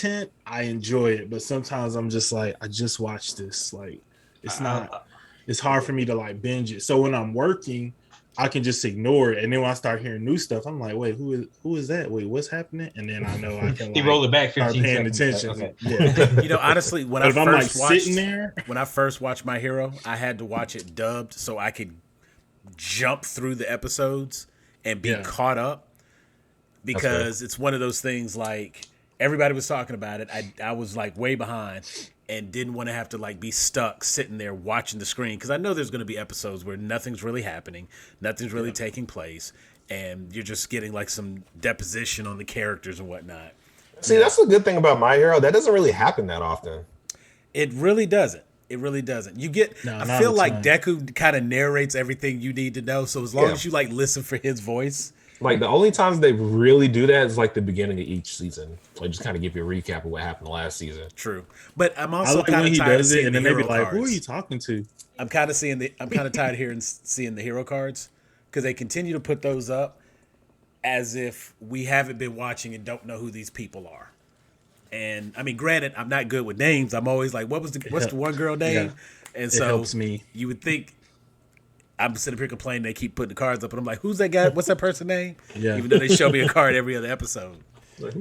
content, I enjoy it, but sometimes I'm just like, I just watched this. Like, it's not. It's hard for me to like binge it. So when I'm working, I can just ignore it, and then when I start hearing new stuff, I'm like, wait, who is that? Wait, what's happening? And then I know I can like, he rolled it back 15 start paying seconds. attention. Like, okay. Yeah. You know, honestly, when But I if I'm like first watched sitting there, when I first watched My Hero, I had to watch it dubbed so I could jump through the episodes and be caught up, because it's one of those things like everybody was talking about it. I was like way behind and didn't want to have to like be stuck sitting there watching the screen, because I know there's going to be episodes where nothing's really happening, nothing's really taking place, and you're just getting like some deposition on the characters and whatnot. See, that's the good thing about My Hero. That doesn't really happen that often. It really doesn't. It really doesn't. You get. I feel like Deku kind of narrates everything you need to know. So as long as you like listen for his voice, like the only times they really do that is like the beginning of each season. Like just kind of give you a recap of what happened last season. True, but I'm also like kind when of he tired does of it, seeing and the then they hero be like, cards. "Who are you talking to?" I'm kind of tired of hearing seeing the hero cards, because they continue to put those up as if we haven't been watching and don't know who these people are. And I mean, granted, I'm not good with names. I'm always like, what's the one girl name? And so it helps me. You would think I'm sitting here complaining they keep putting the cards up, and I'm like, who's that guy? What's that person's name? Yeah. Even though they show me a card every other episode.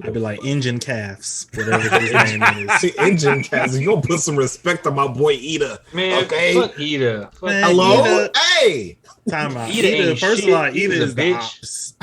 I'd be like Engine Calves, whatever his name is. See, Engine Calves, you gonna put some respect on my boy Ida. Man, okay? fuck Ida. Man, Hello? Ida. Hey! Time out. Ida First of all, Ida is the bitch. ops.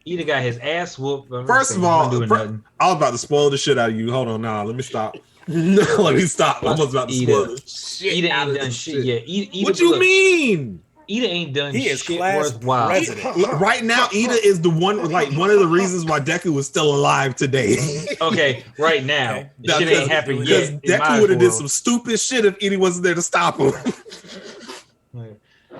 Ida got his ass whooped. First of all, I was about to spoil the shit out of you. Hold on, let me stop. Let me stop. I was about to spoil the shit. Ida ain't done shit yet. Ida, what you mean? Ida ain't done He is shit class worthwhile. president. Right now, Ida is the one, like one of the reasons why Deku was still alive today. Okay, right now. Okay. The shit ain't happened Because yet. Deku would have did some stupid shit if Ida wasn't there to stop him.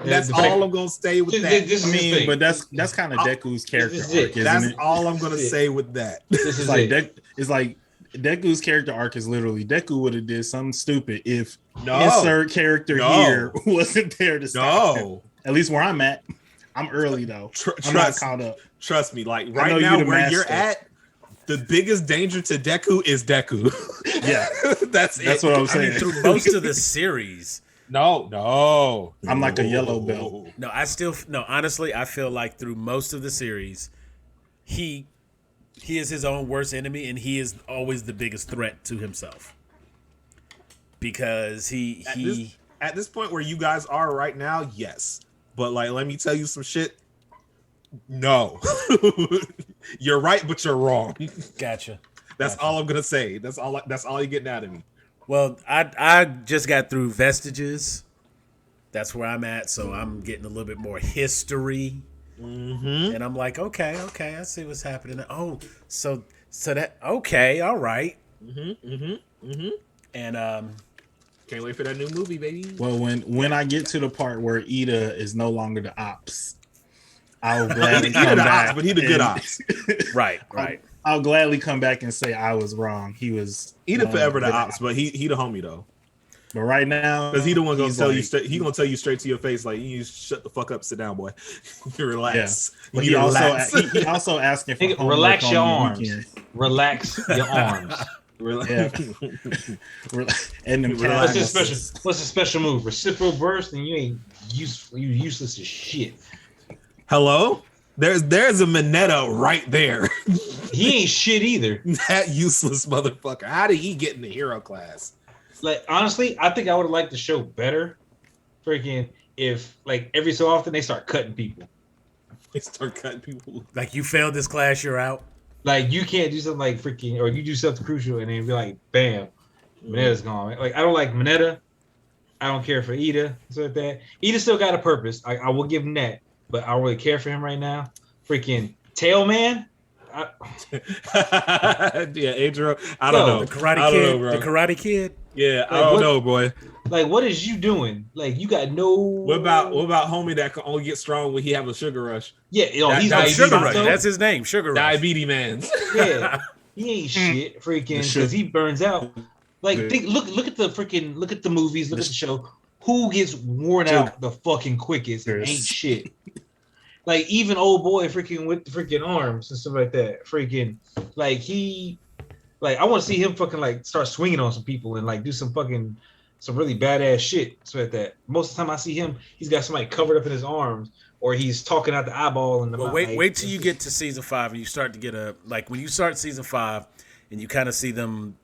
That's all I'm gonna say with that. I mean, but that's kind of Deku's character arc, isn't That's it? all I'm gonna say with that. This is Like it. it's like Deku's character arc is literally Deku would have did something stupid if No. insert character No. here wasn't there to stop him. No, At least where I'm at, I'm early though. I'm not caught up. Trust me. Like know right you now, the where you're master. at, the biggest danger to Deku is Deku. Yeah, that's what I'm I saying. mean, through most of the series, No. I'm like a yellow belt. honestly, I feel like through most of the series, he is his own worst enemy, and he is always the biggest threat to himself. Because At this point where you guys are right now, yes. But like, let me tell you some shit. No, you're right, but you're wrong. Gotcha. That's all I'm gonna say. That's all you're getting out of me. Well, I just got through Vestiges. That's where I'm at, so I'm getting a little bit more history. Mm-hmm. And I'm like, okay, I see what's happening. Oh, so that okay, all right. And Can't wait for that new movie, baby. Well, when I get to the part where Ida is no longer the ops, I'll gladly come back. Ops, but he the good ops. right. I'll gladly come back and say I was wrong. He was Ida forever the ops, but he the homie though. But right now, Because he the one gonna he's tell like, you straight. He gonna tell you straight to your face, like you shut the fuck up, sit down, boy. You relax. Yeah. But You he relax. also asking for Nigga, homework relax on your the arms. weekend. Relax your arms. Yeah. And them What's calves. the special move? Reciprocal burst, and you ain't useful. You useless as shit. Hello. There's a Mineta right there. He ain't shit either. That useless motherfucker. How did he get in the hero class? Like honestly, I think I would have liked the show better. Freaking if like every so often they start cutting people. They start cutting people. Like, you failed this class, you're out. Like you can't do something like freaking, or you do something crucial and then be like, bam, Mineta's gone. Like I don't like Mineta. I don't care for Ida. Stuff like that. Ida still got a purpose. I will give him that, but I don't really care for him right now. Freaking Tailman. Yeah, Adriel. I don't know. The Karate I don't Kid. know, bro. The Karate Kid. Yeah, I Like, don't what- know, boy. Like what is you doing? Like you got no. What about homie that can only get strong when he have a sugar rush? Yeah, he's on Diabetes Sugar Sugar Rush. Rush. That's his name. Sugar Rush. Diabetes man. Yeah, he ain't shit, freaking, because he burns out. Like, look at the movies, look at the show. Who gets worn out the fucking quickest? Ain't shit. Like even old boy, freaking with the freaking arms and stuff like that. Freaking, like he Like I want to see him fucking like start swinging on some people and like do some really badass shit. So that most of the time I see him, he's got somebody covered up in his arms or he's talking out the eyeball and the mouth. Wait till you get to season 5 and you start to get when you start season 5 and you kind of see them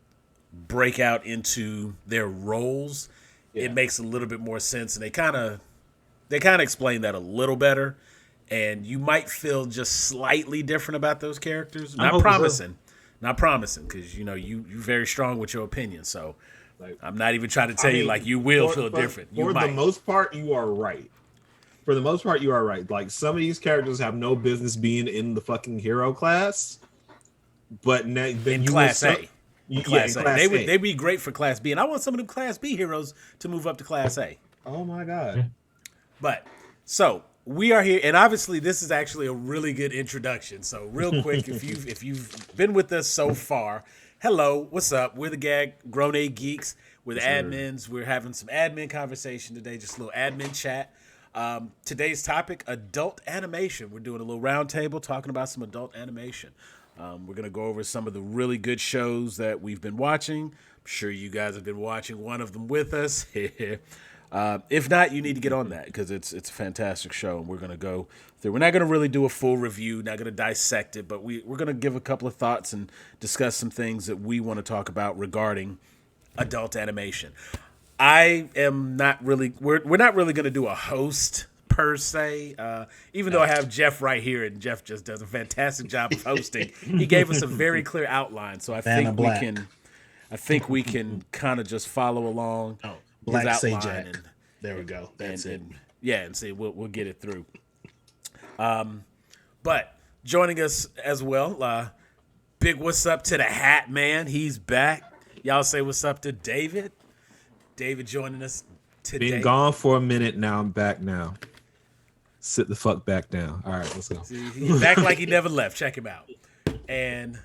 break out into their roles, it makes a little bit more sense, and they kind of explain that a little better, and you might feel just slightly different about those characters. Not promising, because you're very strong with your opinion. So I'm not even trying to tell you like you will feel different. For the most part, you are right. For the most part, you are right. Like some of these characters have no business being in the fucking hero class, but then in class A. Class A. They'd be great for Class B, and I want some of them Class B heroes to move up to Class A. Oh my god! But so we are here, and obviously this is actually a really good introduction. So real quick, if you've been with us so far, hello, what's up? We're the Grown A Geeks. We're the admins. We're having some admin conversation today, just a little admin chat. Today's topic: adult animation. We're doing a little round table talking about some adult animation. We're going to go over some of the really good shows that we've been watching. I'm sure you guys have been watching one of them with us. If not, you need to get on that because it's a fantastic show, and we're going to go through. We're not going to really do a full review, not going to dissect it, but we're going to give a couple of thoughts and discuss some things that we want to talk about regarding adult animation. I am not really – we're not really going to do a host per se, even though I have Jeff right here, and Jeff just does a fantastic job of hosting. He gave us a very clear outline, so I think we can kind of just follow along. Oh, Black his Say outline Jack. There we go. That's it. And see, we'll get it through. But joining us as well, big what's up to the Hat Man. He's back. Y'all say what's up to David. David joining us today. Been gone for a minute now. I'm back now. Sit the fuck back down. All right, let's go. He's back like he never left. Check him out. And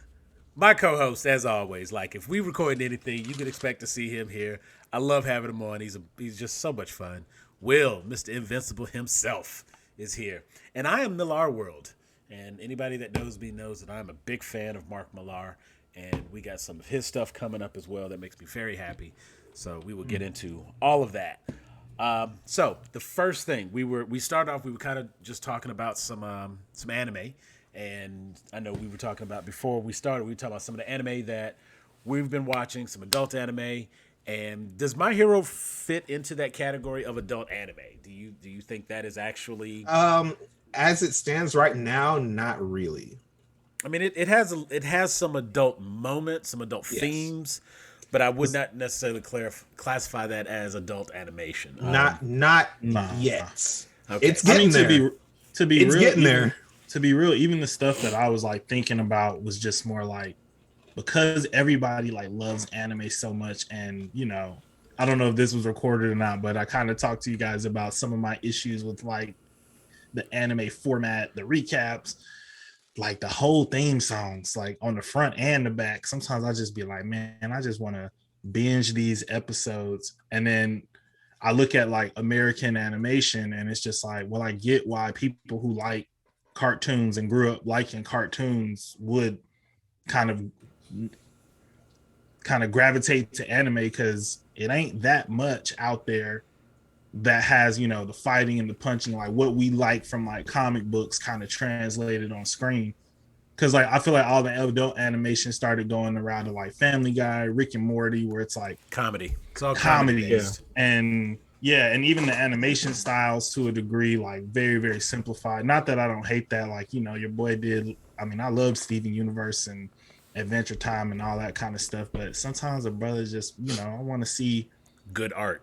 my co-host, as always, like if we record anything, you can expect to see him here. I love having him on. He's just so much fun. Will, Mr. Invincible himself, is here. And I am Millar World. And anybody that knows me knows that I'm a big fan of Mark Millar. And we got some of his stuff coming up as well that makes me very happy. So we will get into all of that. So the first thing we were kind of just talking about some anime, and I know we were talking about before we started. We were talking about some of the anime that we've been watching, some adult anime. And does My Hero fit into that category of adult anime? Do you think that is actually as it stands right now? Not really. I mean, it has some adult moments, some adult themes. But I would not necessarily classify that as adult animation. Not yet. Okay. It's getting there. To be real, even the stuff that I was like thinking about was just more like because everybody like loves anime so much, and I don't know if this was recorded or not, but I kind of talked to you guys about some of my issues with like the anime format, the recaps. Like the whole theme songs, like on the front and the back. Sometimes I just be like, man, I just want to binge these episodes. And then I look at like American animation and it's just like, well, I get why people who like cartoons and grew up liking cartoons would kind of gravitate to anime because it ain't that much out there that has, the fighting and the punching, like what we like from like comic books kind of translated on screen. Cause like, I feel like all the adult animation started going around to like Family Guy, Rick and Morty, where it's like comedy. It's all comedy. Yeah. And even the animation styles to a degree, like very, very simplified. Not that I don't hate that. Like, your boy did. I mean, I love Steven Universe and Adventure Time and all that kind of stuff. But sometimes a brother just, I want to see good art.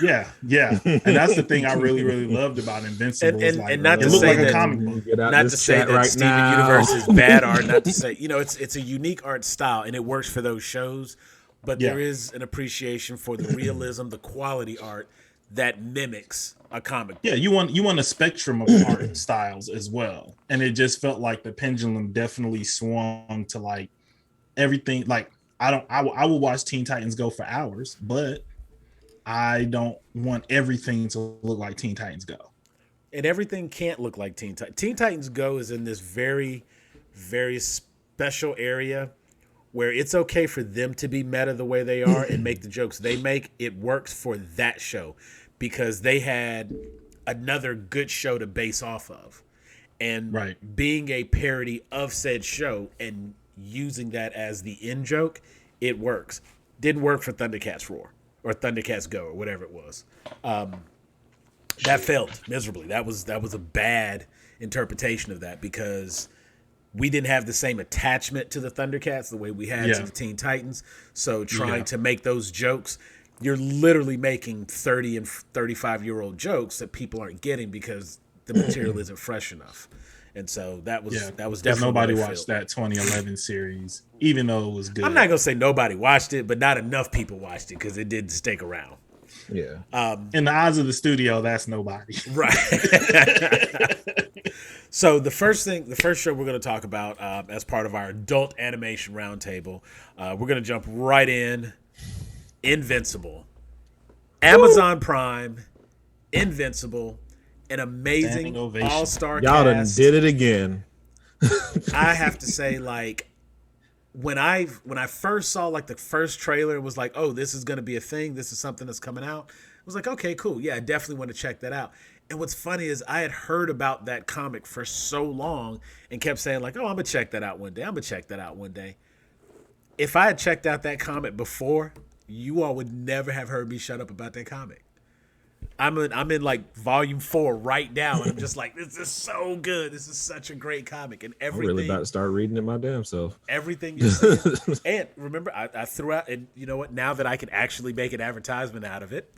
yeah. And that's the thing I really, really loved about Invincible. And not to say that Steven Universe is bad art. Not to say, it's a unique art style and it works for those shows. But there is an appreciation for the realism, the quality art that mimics a comic book. Yeah, you want a spectrum of art styles as well. And it just felt like the pendulum definitely swung to like everything. Like I will watch Teen Titans Go for hours, but I don't want everything to look like Teen Titans Go. And everything can't look like Teen Titans. Teen Titans Go is in this very, very special area where it's okay for them to be meta the way they are and make the jokes they make. It works for that show because they had another good show to base off of. And being a parody of said show and using that as the in joke, it works. Didn't work for Thundercats Roar or Thundercats Go or whatever it was. That failed miserably. That was a bad interpretation of that because we didn't have the same attachment to the Thundercats the way we had to the Teen Titans. So trying to make those jokes, you're literally making 30 and 35-year-old jokes that people aren't getting because the material isn't fresh enough. And so that was definitely nobody watched that 2011 series, even though it was good. I'm not gonna say nobody watched it, but not enough people watched it because it did stick around. Yeah. In the eyes of the studio, that's nobody. Right. So the first show we're going to talk about as part of our adult animation roundtable, we're going to jump right in. Invincible. Amazon Prime. Invincible. An amazing all-star Y'all cast. done did it again. I have to say, like, when I first saw like the first trailer, it was like, oh, this is going to be a thing. This is something that's coming out. I was like, okay, cool. Yeah, I definitely want to check that out. And what's funny is I had heard about that comic for so long and kept saying like, oh, I'm going to check that out one day. I'm going to check that out one day. If I had checked out that comic before, you all would never have heard me shut up about that comic. I'm in like volume 4 right now, and I'm just like, this is so good. This is such a great comic, and everything. I'm really about to start reading it my damn self. Everything you're saying. And remember, I threw out, and you know what? Now that I can actually make an advertisement out of it,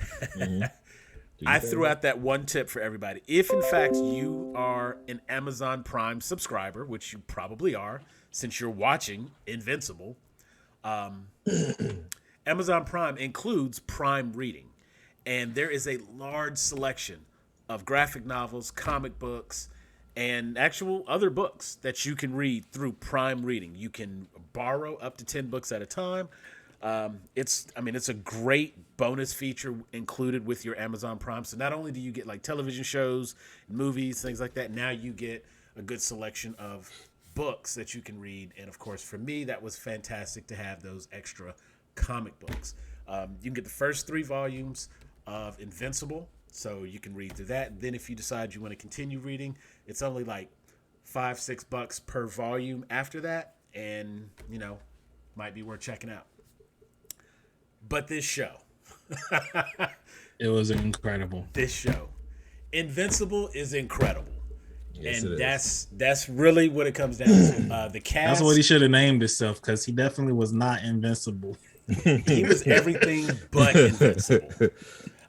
I threw out that one tip for everybody. If in fact you are an Amazon Prime subscriber, which you probably are, since you're watching Invincible, Amazon Prime includes Prime Reading. And there is a large selection of graphic novels, comic books, and actual other books that you can read through Prime Reading. You can borrow up to 10 books at a time. It's a great bonus feature included with your Amazon Prime. So not only do you get like television shows, movies, things like that, now you get a good selection of books that you can read. And of course, for me, that was fantastic to have those extra comic books. You can get the first 3 volumes of Invincible, so you can read through that. Then if you decide you want to continue reading, it's only like $5-6 per volume after that, and might be worth checking out. But this show, it was incredible. This show, Invincible, is incredible. Yes, and that's really what it comes down to. The cast. That's what he should have named himself, because he definitely was not invincible. He was everything but invincible.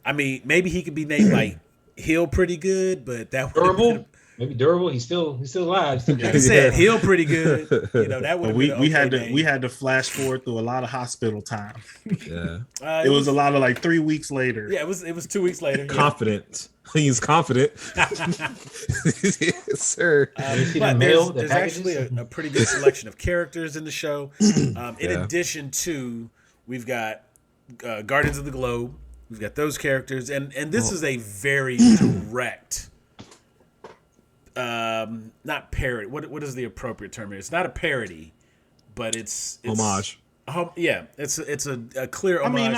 I mean, maybe he could be named like Heal Pretty Good, but that would Durable. Maybe Durable. He's still alive. Like I said, Heal Pretty Good. That would. We had to flash forward through a lot of hospital time. Yeah. It was a lot of like 3 weeks later. Yeah, it was 2 weeks later. Confident. He's confident. Yes, sir. But there's actually a pretty good selection of characters in the show. In addition to, we've got Guardians of the Globe. We've got those characters, and this is a very direct, not parody. What is the appropriate term here? It's not a parody, but it's homage. It's a clear homage.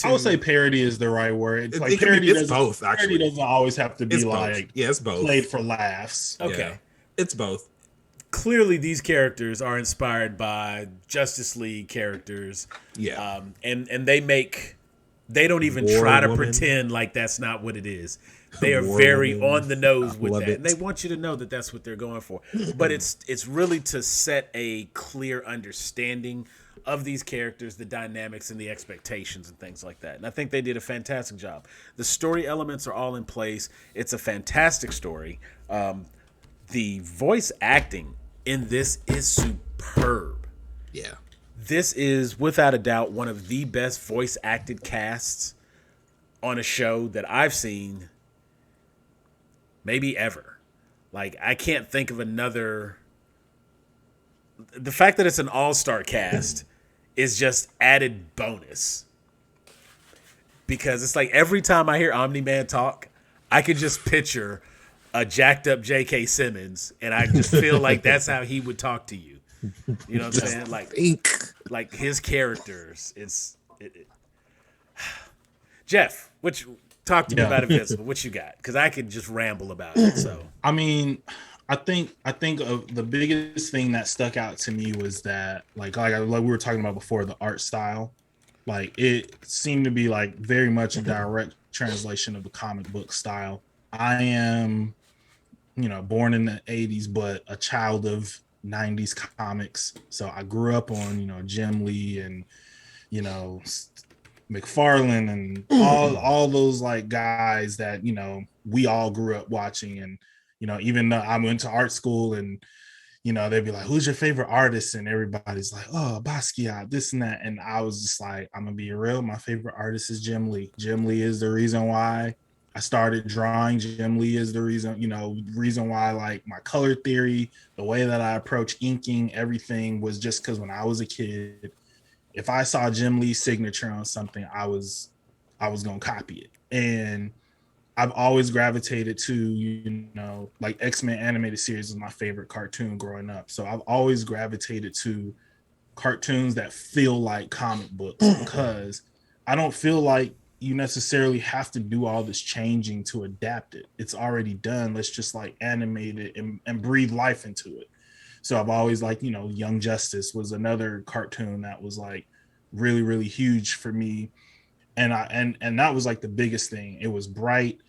I would say parody is the right word. It's like parody. It's both. Actually, parody doesn't always have to be it's both. Played for laughs. Okay, yeah. It's both. Clearly, these characters are inspired by Justice League characters. Yeah, and they don't even try to pretend like that's not what it is. They are very on the nose with that. And they want you to know that that's what they're going for. But it's really to set a clear understanding of these characters, the dynamics and the expectations and things like that. And I think they did a fantastic job. The story elements are all in place. It's a fantastic story. The voice acting in this is superb. Yeah. This is, without a doubt, one of the best voice acted casts on a show that I've seen maybe ever. Like, I can't think of another. The fact that it's an all-star cast is just added bonus. Because it's like every time I hear Omni-Man talk, I could just picture a jacked up J.K. Simmons, and I just feel like that's how he would talk to you. You know what I'm saying? Like his characters. Jeff, talk to me about Invincible. What you got? Because I could just ramble about it. So I mean, I think of the biggest thing that stuck out to me was that like we were talking about before, the art style. Like it seemed to be like very much a direct translation of the comic book style. I am, born in the 80s, but a child of 90s comics. So I grew up on, Jim Lee and, McFarlane and all those like guys that, we all grew up watching. And, even though I went to art school and, they'd be like, who's your favorite artist? And everybody's like, oh, Basquiat, this and that. And I was just like, I'm going to be real. My favorite artist is Jim Lee. Jim Lee is the reason why I started drawing. Jim Lee is the reason why like my color theory, the way that I approach inking, everything was just because when I was a kid, if I saw Jim Lee's signature on something, I was going to copy it. And I've always gravitated to, like X-Men animated series was my favorite cartoon growing up. So I've always gravitated to cartoons that feel like comic books because I don't feel like you necessarily have to do all this changing to adapt it. It's already done. Let's just like animate it and breathe life into it. So I've always like, Young Justice was another cartoon that was like really, really huge for me. And that was like the biggest thing. It was bright.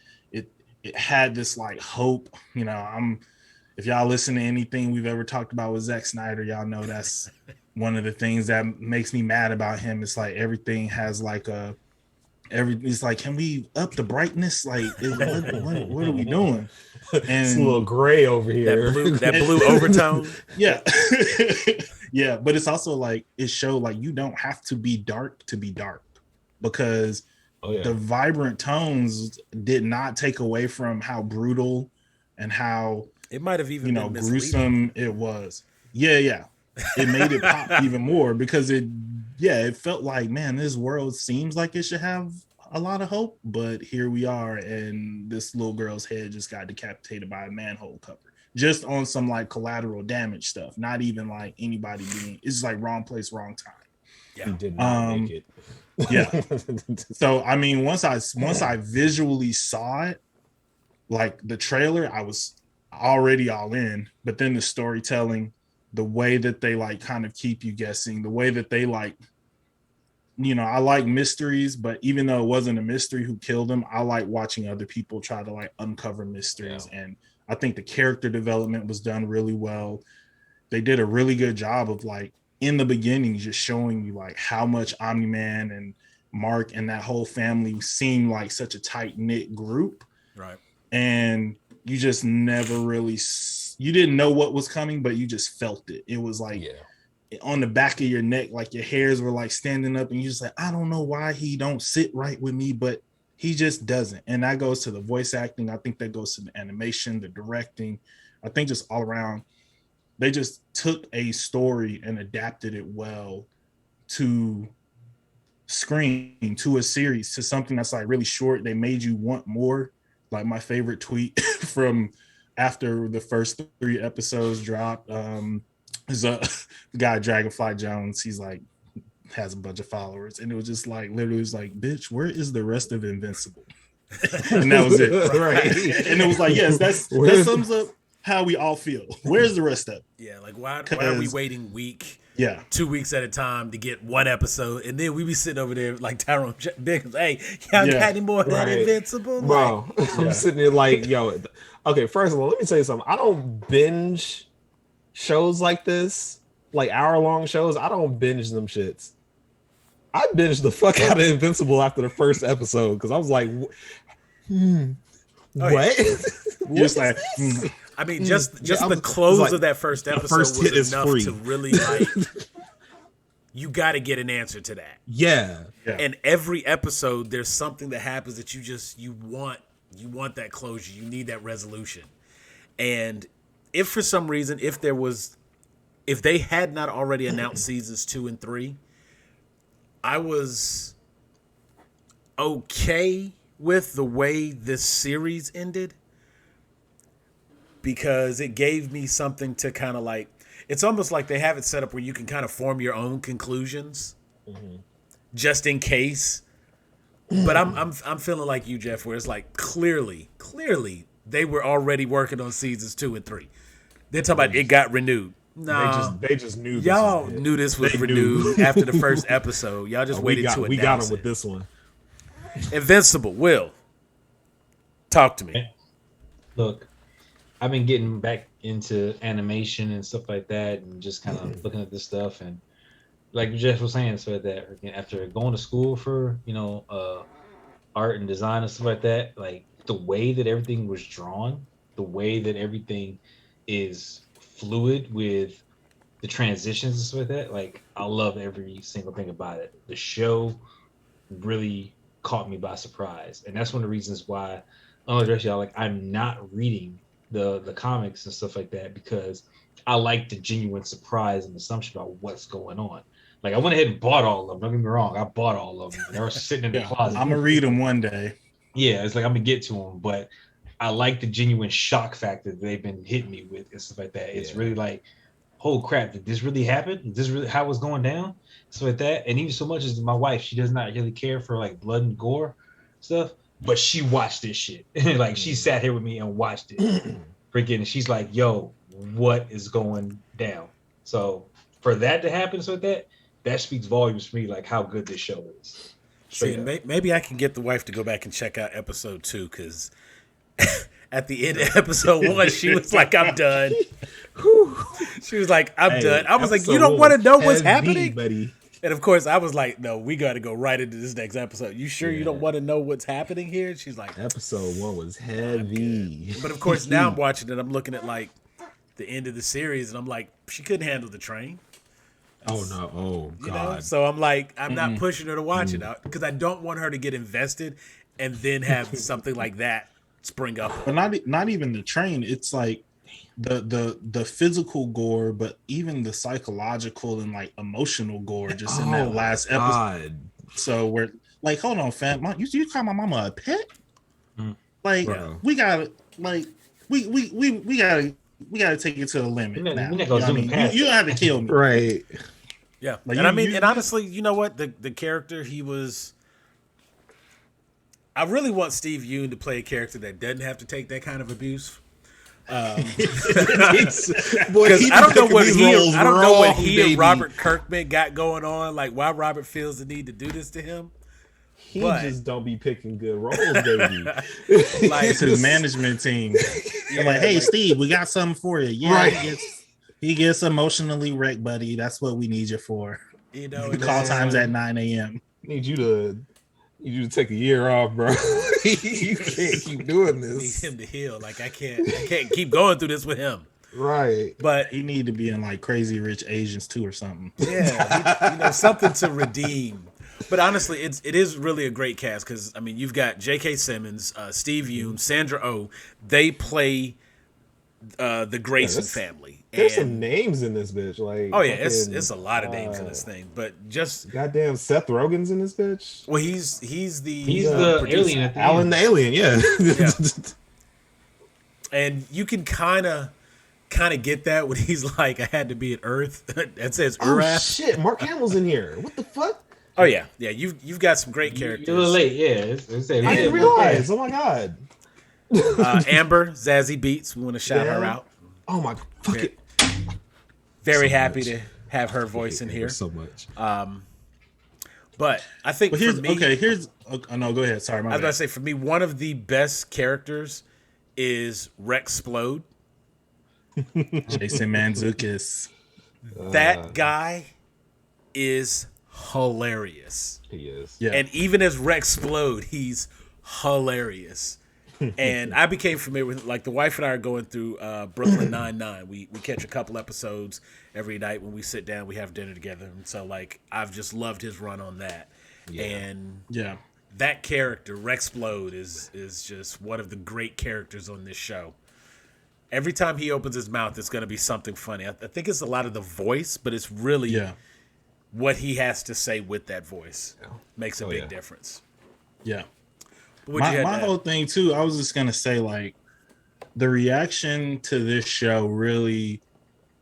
It had this like hope, if y'all listen to anything we've ever talked about with Zack Snyder, y'all know that's one of the things that makes me mad about him. It's like everything has like it's like, can we up the brightness? Like, what are we doing? And it's a little gray over here. That blue overtone. Yeah. Yeah. But it's also like, it showed like, you don't have to be dark to be dark because the vibrant tones did not take away from how brutal and how it might have even been gruesome it was. Yeah. It made it pop even more because it felt like, man, this world seems like it should have a lot of hope, but here we are, and this little girl's head just got decapitated by a manhole cover, just on some like collateral damage stuff. Not even like anybody it's just like wrong place, wrong time. Yeah, he did not make it. Yeah. So I mean, once I visually saw it, like the trailer, I was already all in. But then the storytelling, the way that they like kind of keep you guessing, the way that they like, I like mysteries, but even though it wasn't a mystery who killed him, I like watching other people try to like uncover mysteries. Yeah. And I think the character development was done really well. They did a really good job of like in the beginning, just showing you like how much Omni-Man and Mark and that whole family seemed like such a tight knit group. Right. And you just never really, you didn't know what was coming, but you just felt it. It was like on the back of your neck, like your hairs were like standing up and you just like, I don't know why he don't sit right with me, but he just doesn't. And that goes to the voice acting. I think that goes to the animation, the directing. I think just all around, they just took a story and adapted it well to screen, to a series, to something that's like really short. They made you want more. Like my favorite tweet from after the first 3 episodes dropped is the guy Dragonfly Jones. He's like, has a bunch of followers. And it was just like, literally was like, bitch, where is the rest of Invincible? And that was it. Right. And it was like, yes, that sums up how we all feel. Where's the rest of it? Yeah, like why are we waiting 2 weeks at a time to get one episode, and then we be sitting over there like Tyrone Biggins, hey, y'all got any more of that Invincible? Bro, I'm sitting there like, yo, okay, first of all, let me tell you something. I don't binge shows like this, like hour-long shows. I don't binge them shits. I binged the fuck out of Invincible after the first episode because I was like, what? Just like, I mean, just the close of that first episode was enough to really like. You got to get an answer to that. Yeah. And every episode, there's something that happens that you want that closure. You need that resolution. And if for some reason, if they had not already announced seasons 2 and 3, I was okay with the way this series ended. Because it gave me something to kind of like, it's almost like they have it set up where you can kind of form your own conclusions, just in case. But I'm feeling like you, Jeff, where it's like clearly they were already working on seasons 2 and 3. They're talking about it got renewed. No, they just knew. Y'all knew this was renewed after the first episode. Y'all just waited to announce it. We got them with this one. Invincible. Will, talk to me. Look, I've been getting back into animation and stuff like that, and just kind of looking at this stuff. And like Jeff was saying, so that after going to school for art and design and stuff like that, like the way that everything was drawn, the way that everything is fluid with the transitions and stuff like that, like I love every single thing about it. The show really caught me by surprise, and that's one of the reasons why y'all, like I'm not reading the comics and stuff like that, because I like the genuine surprise and assumption about what's going on. Like I went ahead and bought all of them. Don't get me wrong, I bought all of them. They were sitting in the closet. I'm gonna read them one day. Yeah, it's like I'm gonna get to them, but I like the genuine shock factor that they've been hitting me with and stuff like that. It's really like, oh crap, did this really happen? Is this really how it's going down? Stuff like that. And even so much as my wife, she does not really care for like blood and gore stuff, but she watched this shit. Like she sat here with me and watched it. Freaking, she's like, yo, what is going down? So for that to happen, so that speaks volumes for me, like how good this show is. See, maybe I can get the wife to go back and check out episode 2, because at the end of episode 1, she was like, I'm done. She was like, I'm done. I was like, you don't want to know what's happening? Buddy. And of course, I was like, no, we got to go right into this next episode. You sure you don't want to know what's happening here? She's like, episode 1 was heavy. But of course, now I'm watching it. I'm looking at like the end of the series, and I'm like, she couldn't handle the train. Oh no! Oh god! So I'm like, I'm not pushing her to watch it out, because I don't want her to get invested and then have something like that spring up. But not even the train. It's like the physical gore, but even the psychological and like emotional gore just in that last episode. So we're like, hold on, fam, you call my mama a pet? Like we gotta take it to the limit. You don't have to kill me, right? Yeah, like, and honestly, you know what? The character he was. I really want Steve Yeun to play a character that doesn't have to take that kind of abuse. Because I don't know what he and Robert Kirkman got going on. Like why Robert feels the need to do this to him. He just don't be picking good roles, baby. Like it's his management team. They're like, hey, Steve, we got something for you. Yeah, right. He gets emotionally wrecked, buddy. That's what we need you for. You know, call times at 9 a.m. Need you to take a year off, bro. You can't keep doing this. Need him to heal. Like I can't keep going through this with him. Right. But he need to be in like Crazy Rich Asians 2 or something. Yeah, something to redeem. But honestly, it is really a great cast, because I mean, you've got J.K. Simmons, Steve Yeun, Sandra Oh. They play the Grayson family. There's some names in this bitch. Like, it's a lot of names in this thing. But just goddamn Seth Rogen's in this bitch. Well, he's the alien at the Alan end. the alien, yeah. And you can kind of get that when he's like, I had to be at Earth. That says Urath. Oh shit, Mark Hamill's in here. What the fuck? Oh yeah. You've got some great characters. You're a little late, yeah. I didn't realize. Oh my god. Amber, Zazie Beetz. We want to shout her out. Oh my fucking. Very happy to have her voice in here. So much. But I think for me, no, go ahead. Sorry, I was about to say, for me, one of the best characters is Rexplode. Jason Mantzoukas. That guy is hilarious. He is. Yeah. And even as Rexplode, he's hilarious. And I became familiar with, like, the wife and I are going through Brooklyn Nine-Nine. We catch a couple episodes every night when we sit down. We have dinner together. And so, like, I've just loved his run on that. Yeah. And that character, Rexplode, is just one of the great characters on this show. Every time he opens his mouth, it's going to be something funny. I think it's a lot of the voice, but it's really what he has to say with that voice makes a big difference. Yeah. My whole thing too, I was just gonna say, like, the reaction to this show really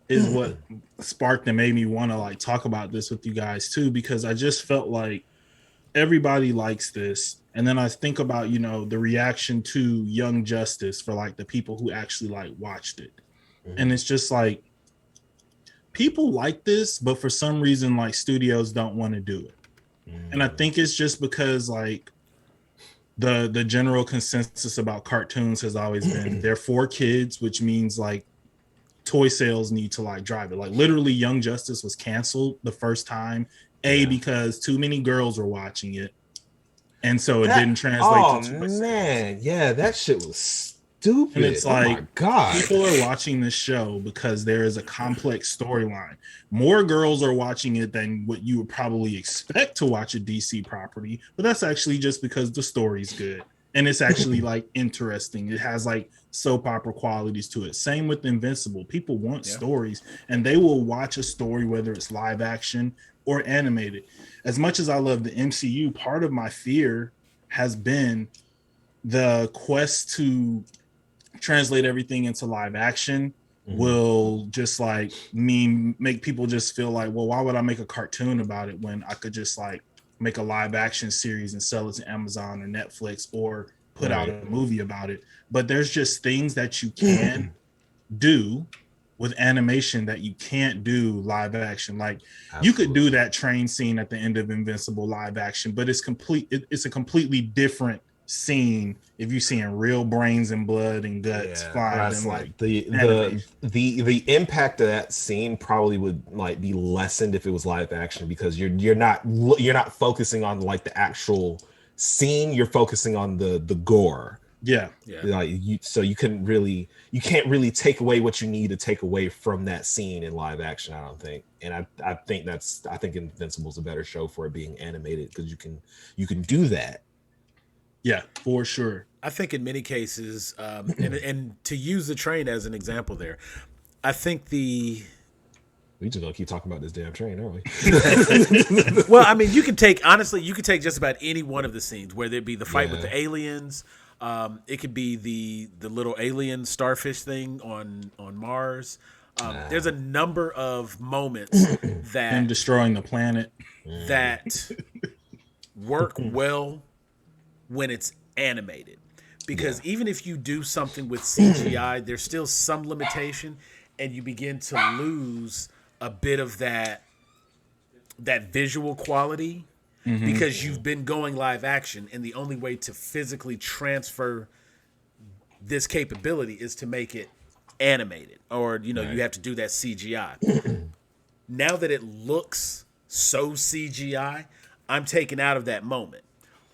is what sparked and made me want to like talk about this with you guys too, because I just felt like everybody likes this. And then I think about, you know, the reaction to Young Justice for like the people who actually like watched it. And it's just like people like this, but for some reason like studios don't want to do it. And I think it's just because like the general consensus about cartoons has always been they're for kids, which means like toy sales need to like drive it. Like literally Young Justice was canceled the first time, because too many girls were watching it. And so it didn't translate to toy sales. Yeah, that shit was stupid. And it's like, my God. People are watching this show because there is a complex storyline. More girls are watching it than what you would probably expect to watch a DC property, but that's actually just because the story's good. And it's actually like interesting. It has like soap opera qualities to it. Same with Invincible. People want stories, and they will watch a story, whether it's live action or animated. As much as I love the MCU, part of my fear has been the quest to translate everything into live action will just like make people just feel like, well, why would I make a cartoon about it when I could just like make a live action series and sell it to Amazon or Netflix or put out a movie about it. But there's just things that you can do with animation that you can't do live action. Like you could do that train scene at the end of Invincible live action, but it's a completely different scene if you're seeing real brains and blood and guts flying. And like the impact of that scene probably would like be lessened if it was live action, because you're not focusing on like the actual scene, you're focusing on the gore. Like you can't really take away what you need to take away from that scene in live action, I don't think. And I think Invincible's a better show for it being animated, because you can do that. Yeah, for sure. I think in many cases, and to use the train as an example there, I think we just gonna keep talking about this damn train, aren't we? Well, I mean, you can take just about any one of the scenes, whether it be the fight with the aliens, it could be the little alien starfish thing on Mars. There's a number of moments that and destroying the planet that work well when it's animated, because even if you do something with CGI, there's still some limitation, and you begin to lose a bit of that visual quality because you've been going live action, and the only way to physically transfer this capability is to make it animated, or you have to do that CGI. Now that it looks so CGI, I'm taken out of that moment.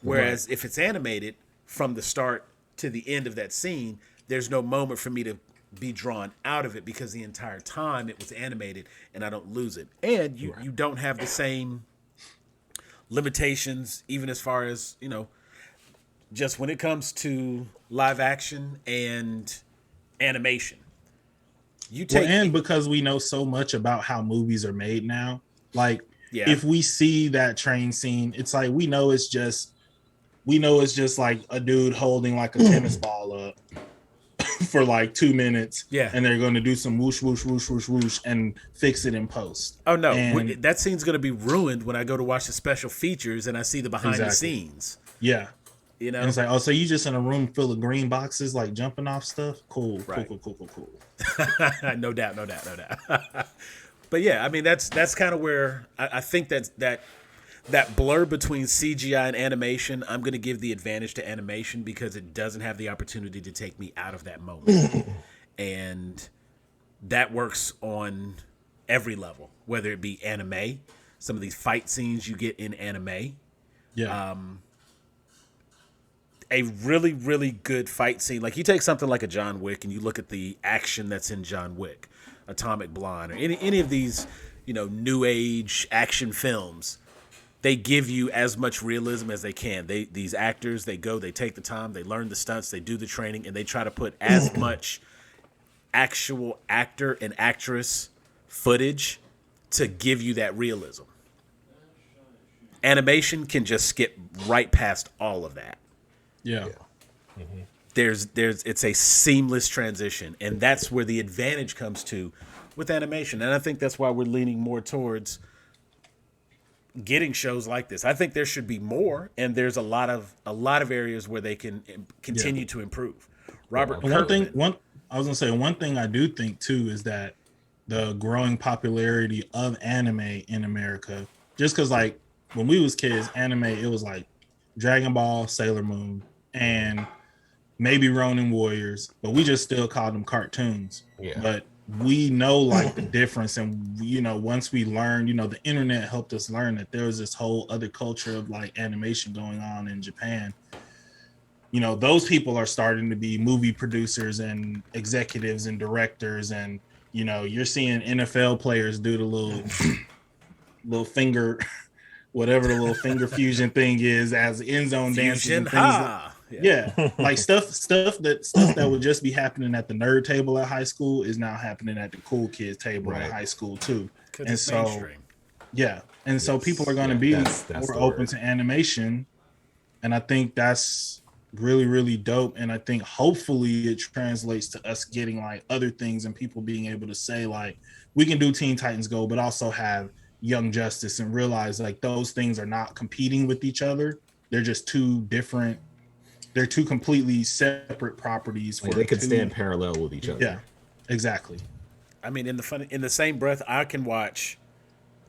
Whereas if it's animated from the start to the end of that scene, there's no moment for me to be drawn out of it, because the entire time it was animated and I don't lose it. And you don't have the same limitations, even as far as, just when it comes to live action and animation. And because we know so much about how movies are made now, like if we see that train scene, it's like we know it's just like a dude holding like a tennis ball up for like 2 minutes. And they're going to do some whoosh, whoosh, whoosh, whoosh, whoosh and fix it in post. Oh, no. That scene's going to be ruined when I go to watch the special features and I see the behind the scenes. Yeah. And it's like, oh, so you just in a room full of green boxes, like jumping off stuff? Cool. No doubt. But yeah, I mean, that's kind of where I think that blur between CGI and animation, I'm going to give the advantage to animation, because it doesn't have the opportunity to take me out of that moment. And that works on every level, whether it be anime, some of these fight scenes you get in anime. A really, really good fight scene. Like you take something like a John Wick and you look at the action that's in John Wick, Atomic Blonde, or any of these, new age action films. They give you as much realism as they can. These actors, they take the time, they learn the stunts, they do the training, and they try to put as much actual actor and actress footage to give you that realism. Animation can just skip right past all of that. It's a seamless transition, and that's where the advantage comes to with animation, and I think that's why we're leaning more towards getting shows like this. I think there should be more, and there's a lot of areas where they can continue to improve. Robert Kirkman. I was gonna say one thing I do think too is that the growing popularity of anime in America, just because like when we was kids, anime, it was like Dragon Ball, Sailor Moon, and maybe Ronin Warriors, but we just still called them cartoons. Yeah. But we know like the difference, and once we learned, the internet helped us learn that there was this whole other culture of like animation going on in Japan. Those people are starting to be movie producers and executives and directors, and you're seeing NFL players do the little finger, whatever the little finger fusion thing is, as end zone dances and things. Like stuff that would just be happening at the nerd table at high school is now happening at the cool kids table at high school too. And so so people are going to be more open to animation, and I think that's really, really dope. And I think hopefully it translates to us getting like other things and people being able to say like, we can do Teen Titans Go, but also have Young Justice, and realize like those things are not competing with each other. They're just two completely separate properties. Like they could stand parallel with each other. Yeah, exactly. I mean, in the same breath, I can watch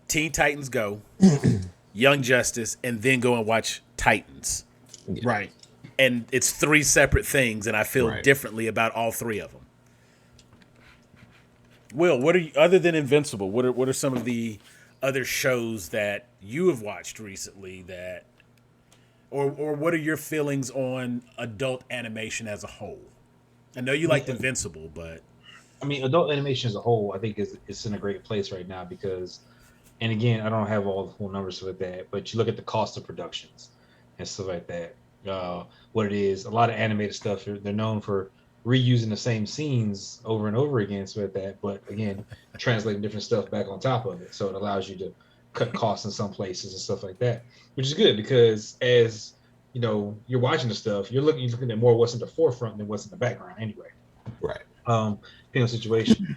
Teen Titans Go, Young Justice, and then go and watch Titans. Yeah. Right. And it's three separate things, and I feel differently about all three of them. Will, what are you, other than Invincible, what are some of the other shows that you have watched recently that, or what are your feelings on adult animation as a whole? I know you liked Invincible, but I mean, adult animation as a whole, I think it's in a great place right now because, and again, I don't have all the full numbers with that, but you look at the cost of productions and stuff like that. What it is, a lot of animated stuff, they're known for reusing the same scenes over and over again, so like that, but again, translating different stuff back on top of it, so it allows you to cut costs in some places and stuff like that, which is good because as you're watching the stuff, you're looking at more what's in the forefront than what's in the background anyway. Right. Depending on situation.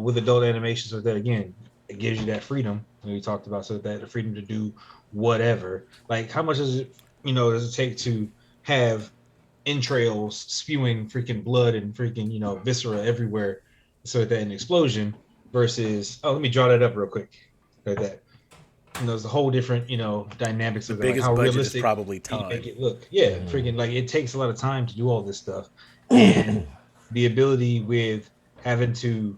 With adult animation, so that again, it gives you that freedom. We talked about so that the freedom to do whatever. Like how much does it take to have entrails spewing freaking blood and freaking viscera everywhere, so that an explosion versus let me draw that up real quick like that. There's a whole different dynamics of the biggest how budget realistic is probably time. You make it look. Freaking like it takes a lot of time to do all this stuff, and the ability with having to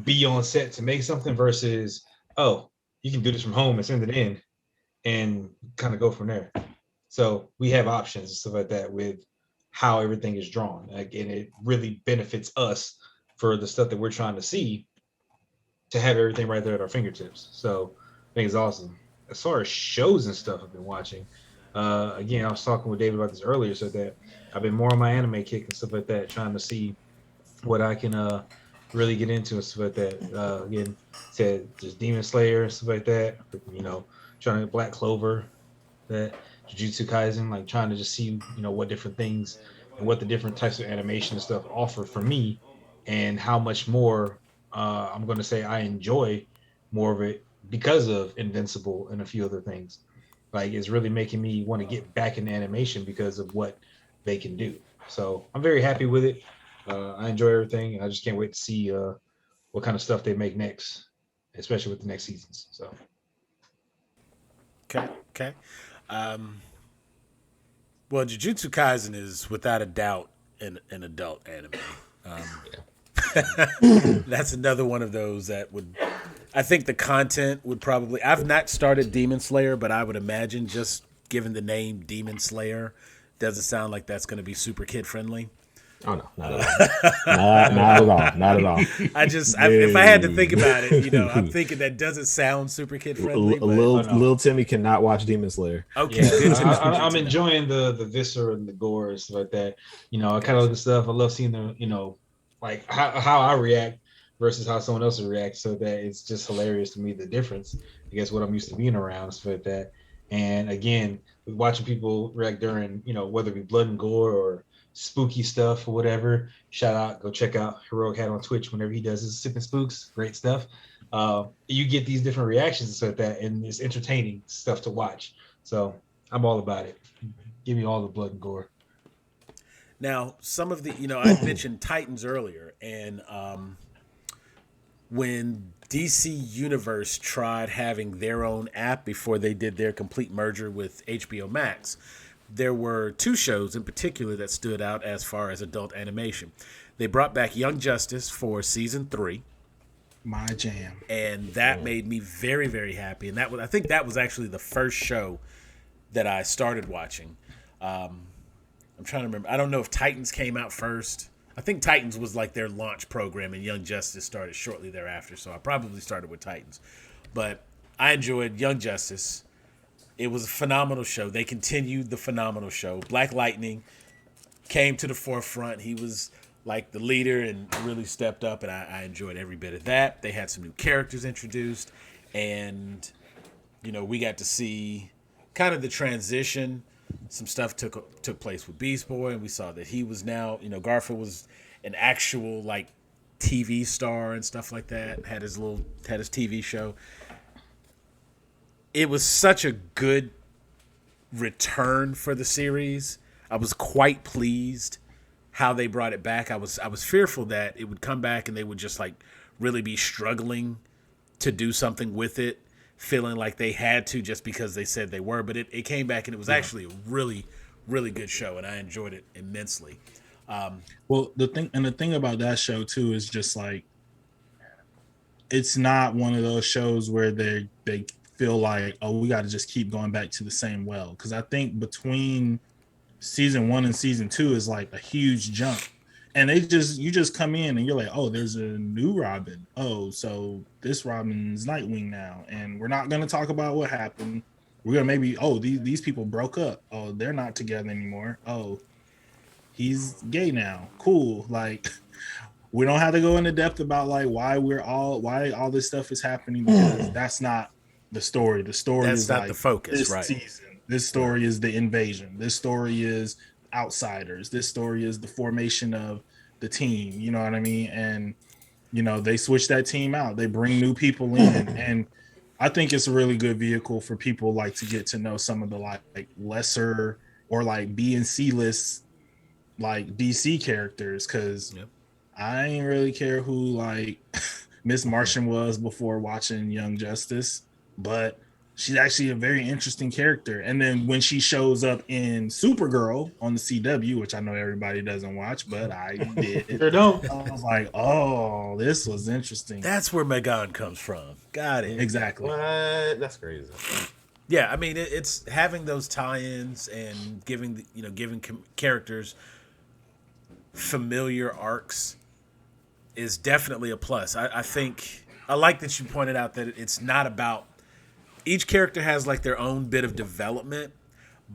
be on set to make something versus you can do this from home and send it in and kind of go from there. So we have options and stuff like that with how everything is drawn. Like, and it really benefits us for the stuff that we're trying to see to have everything right there at our fingertips. So I think it's awesome. As far as shows and stuff I've been watching, again, I was talking with David about this earlier, so that I've been more on my anime kick and stuff like that, trying to see what I can really get into and stuff like that. Again, said just Demon Slayer and stuff like that, trying to Black Clover, that Jujutsu Kaisen, like trying to just see, what different things and what the different types of animation and stuff offer for me, and how much more I'm going to say I enjoy more of it because of Invincible and a few other things. Like, it's really making me want to get back into animation because of what they can do. So I'm very happy with it. I enjoy everything, and I just can't wait to see what kind of stuff they make next, especially with the next seasons. So. Okay. Well, Jujutsu Kaisen is without a doubt an adult anime. That's another one of those that would, I think the content would probably, I've not started Demon Slayer, but I would imagine just given the name Demon Slayer, doesn't sound like that's going to be super kid friendly. Oh no, not at all. Not at all. If I had to think about it, I'm thinking that doesn't sound super kid friendly. Little Timmy cannot watch Demon Slayer. Okay, good. I'm enjoying the viscera and the gore and stuff like that. I kind of look at stuff. I love seeing the like how I react versus how someone else would react. So that it's just hilarious to me, the difference. I guess what I'm used to being around and stuff like that. And again, watching people react during whether it be blood and gore or spooky stuff or whatever, shout out, go check out Heroic Hat on Twitch whenever he does his Sipping Spooks. Great stuff. You get these different reactions and stuff like that, and it's entertaining stuff to watch. So I'm all about it. Give me all the blood and gore. Now, some of the, I mentioned Titans earlier, and when DC Universe tried having their own app before they did their complete merger with HBO Max, there were two shows in particular that stood out as far as adult animation. They brought back Young Justice for season 3. My jam. And that made me very, very happy. And I think that was actually the first show that I started watching. I'm trying to remember. I don't know if Titans came out first. I think Titans was like their launch program, and Young Justice started shortly thereafter. So I probably started with Titans. But I enjoyed Young Justice. It was a phenomenal show. They continued the phenomenal show. Black Lightning came to the forefront. He was like the leader and really stepped up, and I enjoyed every bit of that. They had some new characters introduced, and we got to see kind of the transition. Some stuff took place with Beast Boy, and we saw that he was now, Garfield was an actual like TV star and stuff like that. Had his TV show. It was such a good return for the series. I was quite pleased how they brought it back. I was fearful that it would come back and they would just like really be struggling to do something with it, feeling like they had to just because they said they were. But it came back and it was actually a really, really good show, and I enjoyed it immensely. Well, the thing about that show too is just like it's not one of those shows where they feel like, oh, we got to just keep going back to the same well, because I think between season 1 and season 2 is like a huge jump, and you just come in and you're like, oh, there's a new Robin. Oh, so this Robin's Nightwing now, and we're not going to talk about what happened. We're gonna maybe, oh, these people broke up. Oh, they're not together anymore. Oh, he's gay now. Cool. Like, we don't have to go into depth about like why all this stuff is happening, because that's not the story. The story that's is not like the focus, this right? Season. This story is the invasion. This story is outsiders. This story is the formation of the team. You know what I mean? And they switch that team out. They bring new people in, and I think it's a really good vehicle for people like to get to know some of the like lesser or like B and C list like DC characters, because I ain't really care who like Miss Martian was before watching Young Justice, but she's actually a very interesting character. And then when she shows up in Supergirl on the CW, which I know everybody doesn't watch, but I did. Sure don't. I was like, oh, this was interesting. That's where Megan comes from. Got it. Exactly. What? That's crazy. Yeah, I mean, it's having those tie-ins and giving characters familiar arcs is definitely a plus. I think I like that you pointed out that it's not about, each character has like their own bit of development,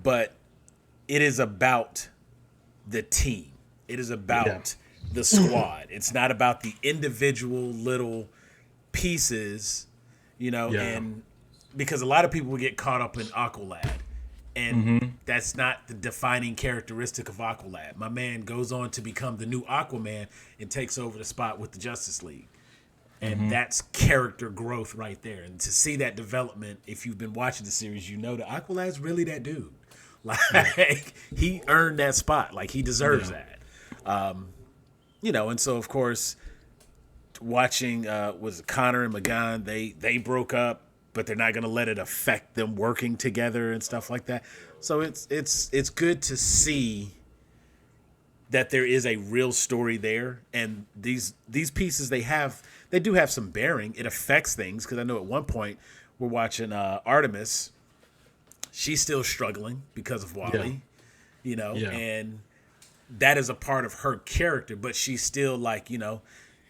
but it is about the team. It is about the squad. It's not about the individual little pieces, and because a lot of people will get caught up in Aqualad, and that's not the defining characteristic of Aqualad. My man goes on to become the new Aquaman and takes over the spot with the Justice League. And that's character growth right there. And to see that development, if you've been watching the series, that Aqualad's really that dude. Like, he earned that spot. Like, he deserves that. And so, of course, watching, was Connor and Megan, they broke up, but they're not going to let it affect them working together and stuff like that. So it's good to see that there is a real story there, and these pieces they do have some bearing. It affects things, because I know at one point we're watching Artemis. She's still struggling because of Wally, and that is a part of her character, but she's still like,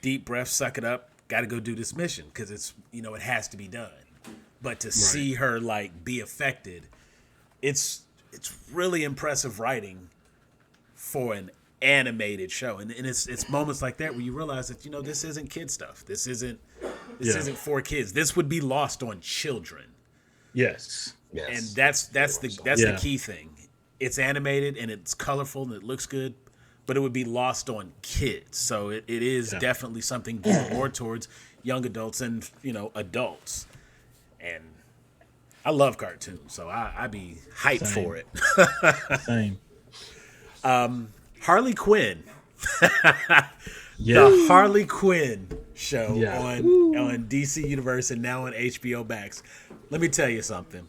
deep breath, suck it up, got to go do this mission because it's, it has to be done. But to see her like be affected, it's really impressive writing for an animated show, and it's moments like that where you realize that this isn't kid stuff. This isn't for kids. This would be lost on children. Yes. And that's the key thing. It's animated and it's colorful and it looks good, but it would be lost on kids. So it is definitely something geared more towards young adults and, adults. And I love cartoons, so I be hyped for it. Same. Harley Quinn. The Harley Quinn show on DC Universe and now on HBO Max. Let me tell you something.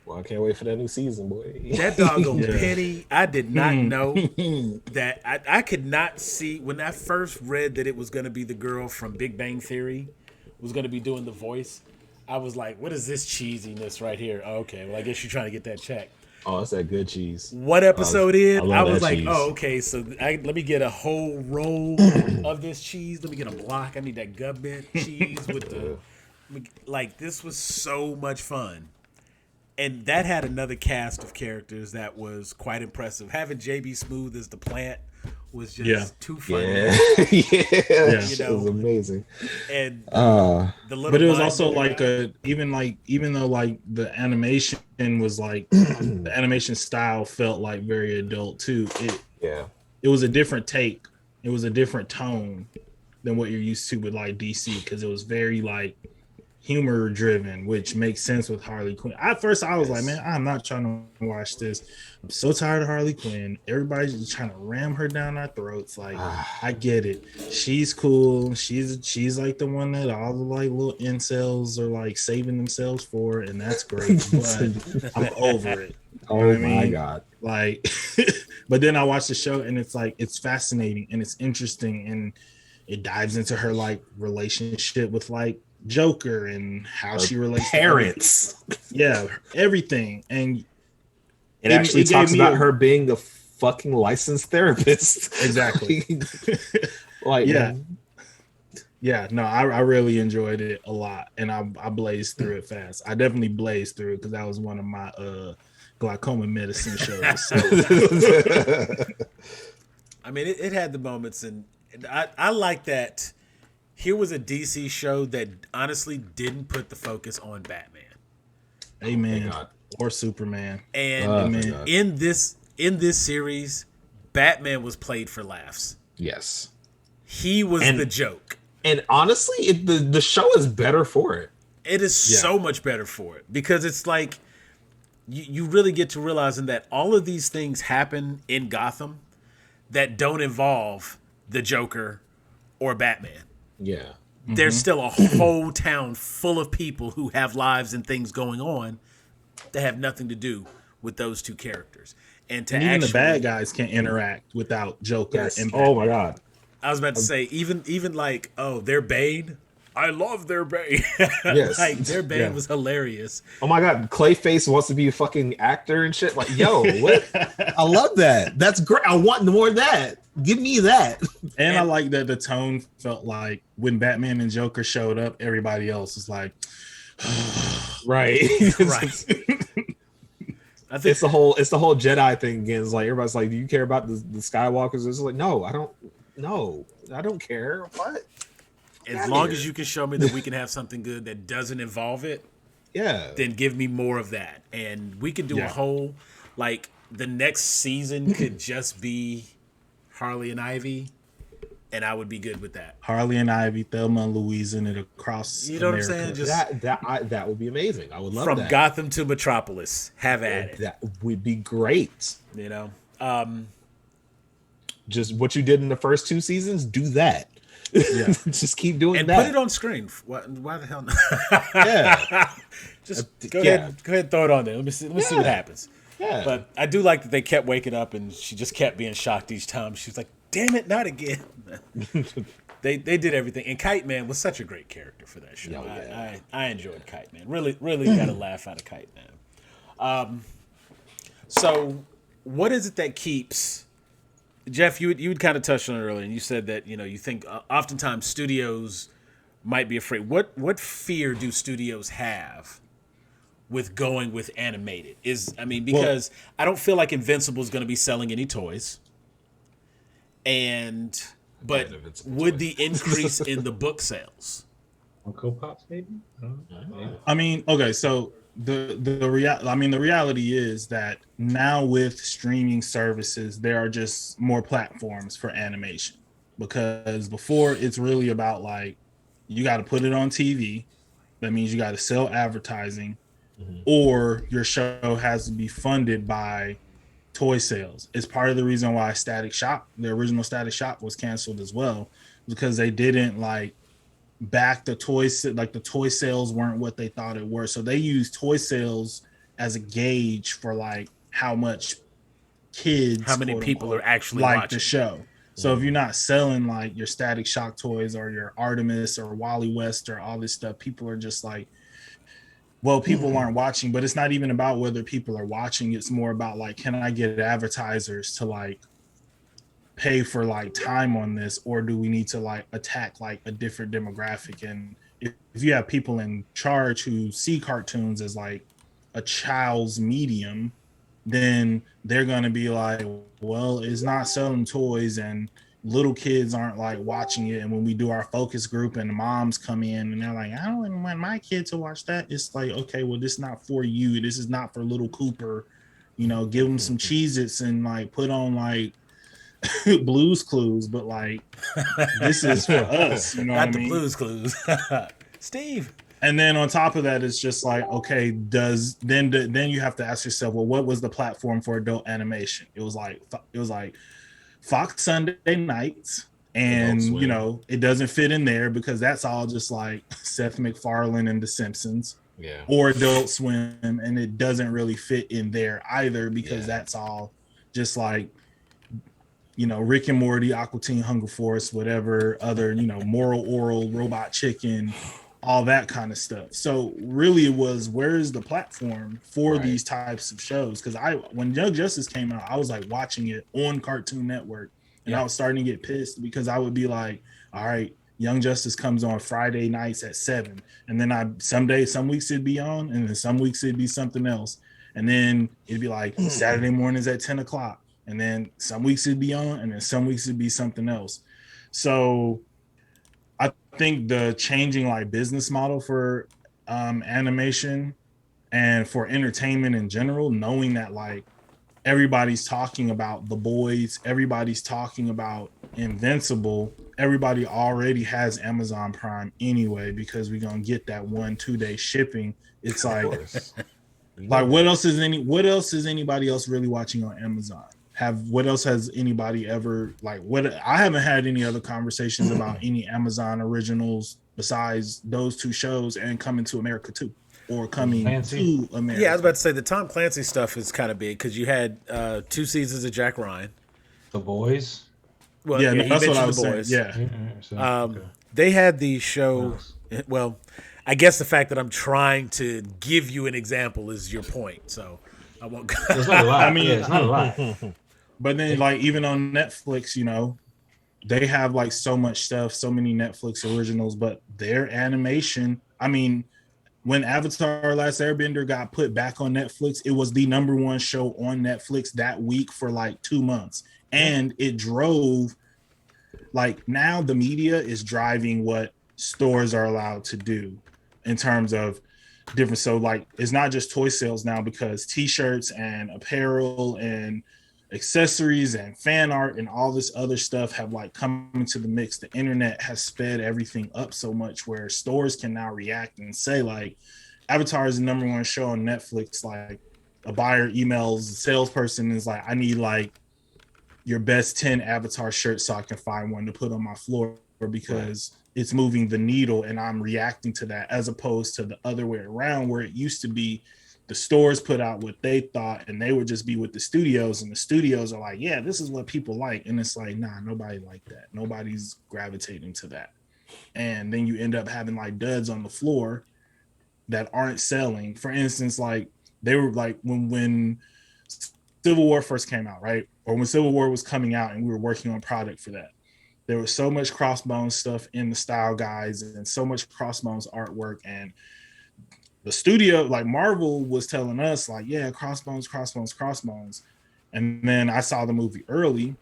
Well, I can't wait for that new season, boy. That doggone Penny, I did not know that. I could not see when I first read that it was going to be the girl from Big Bang Theory was going to be doing the voice. I was like, what is this cheesiness right here? Oh, okay, well, I guess you're trying to get that check. Oh, that's that good cheese. What episode I was like, cheese. oh, okay, so let me get a whole roll of this cheese. Let me get a block. I need that government cheese with the... Like, this was so much fun. And that had another cast of characters that was quite impressive. Having JB Smooth as the plant was just too funny. It was amazing. And but it was also like even though like the animation was like the animation style felt like very adult too. It was a different take. It was a different tone than what you're used to with like DC, because it was very like humor driven, which makes sense with Harley Quinn. At first I was like, man, I'm not trying to watch this. I'm so tired of Harley Quinn. Everybody's just trying to ram her down our throats. Like, I get it. She's cool. She's like the one that all the like little incels are like saving themselves for, and that's great. But I'm over it. Oh my God. Like, but then I watched the show and it's like, it's fascinating and it's interesting, and it dives into her like relationship with like Joker and how she relates parents. Everything. And it actually talks about her being the fucking licensed therapist. Exactly. Like, no, I really enjoyed it a lot, and I blazed through it fast. I definitely blazed through it because that was one of my glaucoma medicine shows. I mean, it had the moments, and I like that. Here was a DC show that honestly didn't put the focus on Batman. Amen. Or Superman. And in this series, Batman was played for laughs. Yes. He was the joke. And honestly, the show is better for it. It is so much better for it, because it's like you really get to realizing that all of these things happen in Gotham that don't involve the Joker or Batman. Yeah. There's still a whole town full of people who have lives and things going on that have nothing to do with those two characters. And even the bad guys can't interact without Joker and Batman. Oh my God. I was about to say, even like, their Bane. I love their Bane. Yes. Like, their Bane was hilarious. Oh my God. Clayface wants to be a fucking actor and shit. Like, yo, what? I love that. That's great. I want more of that. Give me that. And I like that the tone felt like when Batman and Joker showed up, everybody else was like, right. I think it's the whole Jedi thing again. It's like everybody's like, do you care about the Skywalkers? It's like, no, I don't care. What? As long as you can show me that we can have something good that doesn't involve it, then give me more of that. And we could do a whole, like, the next season could just be Harley and Ivy, and I would be good with that. Harley and Ivy, Thelma and Louise, and it across You know America. what I'm saying? Just that would be amazing. I would love from that. Gotham to Metropolis. Have at it. That would be great. You know? Just what you did in the first 2 seasons, do that. Yeah. Just keep doing and that. Put it on screen. Why the hell not? Just go ahead and throw it on there. Let me see what happens. Yeah. But I do like that they kept waking up and she just kept being shocked each time. She's like, damn it, not again. They did everything. And Kite Man was such a great character for that show. I enjoyed Kite Man. Really got a laugh out of Kite Man. So what is it that keeps... Jeff, you had kind of touched on it earlier, and you said that you think oftentimes studios might be afraid. What fear do studios have with going with animated? Because I don't feel like Invincible is going to be selling any toys, but would the increase in the book sales? Uncle Pops, maybe. I mean, okay, so the reality is that now with streaming services, there are just more platforms for animation, because before it's really about like you got to put it on TV. That means you got to sell advertising, or your show has to be funded by toy sales. It's part of the reason why Static Shock, the original Static Shock, was canceled as well, because they didn't like back the toys, like the toy sales weren't what they thought it were. So they used toy sales as a gauge for like how much kids, how many quote people unquote, are actually like watching the show. So if you're not selling like your Static Shock toys or your Artemis or Wally West or all this stuff, people are just like, well, people aren't watching. But it's not even about whether people are watching. It's more about like, can I get advertisers to like pay for like time on this, or do we need to like attack like a different demographic? And if you have people in charge who see cartoons as like a child's medium, then they're going to be like, well, it's not selling toys and little kids aren't like watching it. And when we do our focus group and the moms come in and they're like, I don't even want my kid to watch that, it's like, okay, well, this is not for you. This is not for little Cooper. You know, give them some Cheez-Its and like put on like Blues Clues, but like this is for us, you know not what I the mean? Blues Clues. Steve. And then on top of that, it's just like, okay, then you have to ask yourself, well, what was the platform for adult animation? It was like Fox Sunday nights, and you know it doesn't fit in there because that's all just like Seth MacFarlane and The Simpsons, or Adult Swim, and it doesn't really fit in there either because that's all just like, you know, Rick and Morty, Aqua Teen Hunger Force, whatever other, you know, Moral Oral, Robot Chicken, all that kind of stuff. So really it was, where's the platform for these types of shows? Because when Young Justice came out, I was like watching it on Cartoon Network, and I was starting to get pissed because I would be like, all right, Young Justice comes on Friday nights at 7, and then some weeks it'd be on, and then some weeks it'd be something else, and then it'd be like Saturday mornings at 10 o'clock, and then some weeks it'd be on, and then some weeks it'd be something else. So I think the changing like business model for animation and for entertainment in general, knowing that like everybody's talking about The Boys, everybody's talking about Invincible, everybody already has Amazon Prime anyway because we're gonna get that 1-2 day shipping. It's like what else is anybody else really watching on Amazon? What else has anybody ever like? I haven't had any other conversations about any Amazon originals besides those two shows and Coming to America 2 or Coming to America. Yeah, I was about to say the Tom Clancy stuff is kind of big because you had 2 seasons of Jack Ryan, The Boys. Well, yeah, he that's what I was The Boys. saying. Yeah, they had the show. Well, I guess the fact that I'm trying to give you an example is your point. So I won't. It's not a lot. I mean, it's not a lot. But then, like, even on Netflix, you know, they have like so much stuff, so many Netflix originals, but their animation, I mean, when Avatar Last Airbender got put back on Netflix, it was the #1 show on Netflix that week for like 2 months. And it drove, like, now the media is driving what stores are allowed to do in terms of different. So like, it's not just toy sales now because t-shirts and apparel and accessories and fan art and all this other stuff have like come into the mix. The internet has sped everything up so much where stores can now react and say like, Avatar is the #1 show on Netflix. Like, a buyer emails the salesperson is like, I need like your best 10 Avatar shirts so I can find one to put on my floor because it's moving the needle and I'm reacting to that, as opposed to the other way around where it used to be the stores put out what they thought and they would just be with the studios, and the studios are like, yeah, this is what people like. And it's like, nah, nobody like that. Nobody's gravitating to that. And then you end up having like duds on the floor that aren't selling. For instance, like they were like when Civil War first came out, right? Or when Civil War was coming out and we were working on product for that. There was so much Crossbones stuff in the style guides and so much Crossbones artwork, and the studio, like Marvel, was telling us like, yeah, Crossbones. And then I saw the movie early,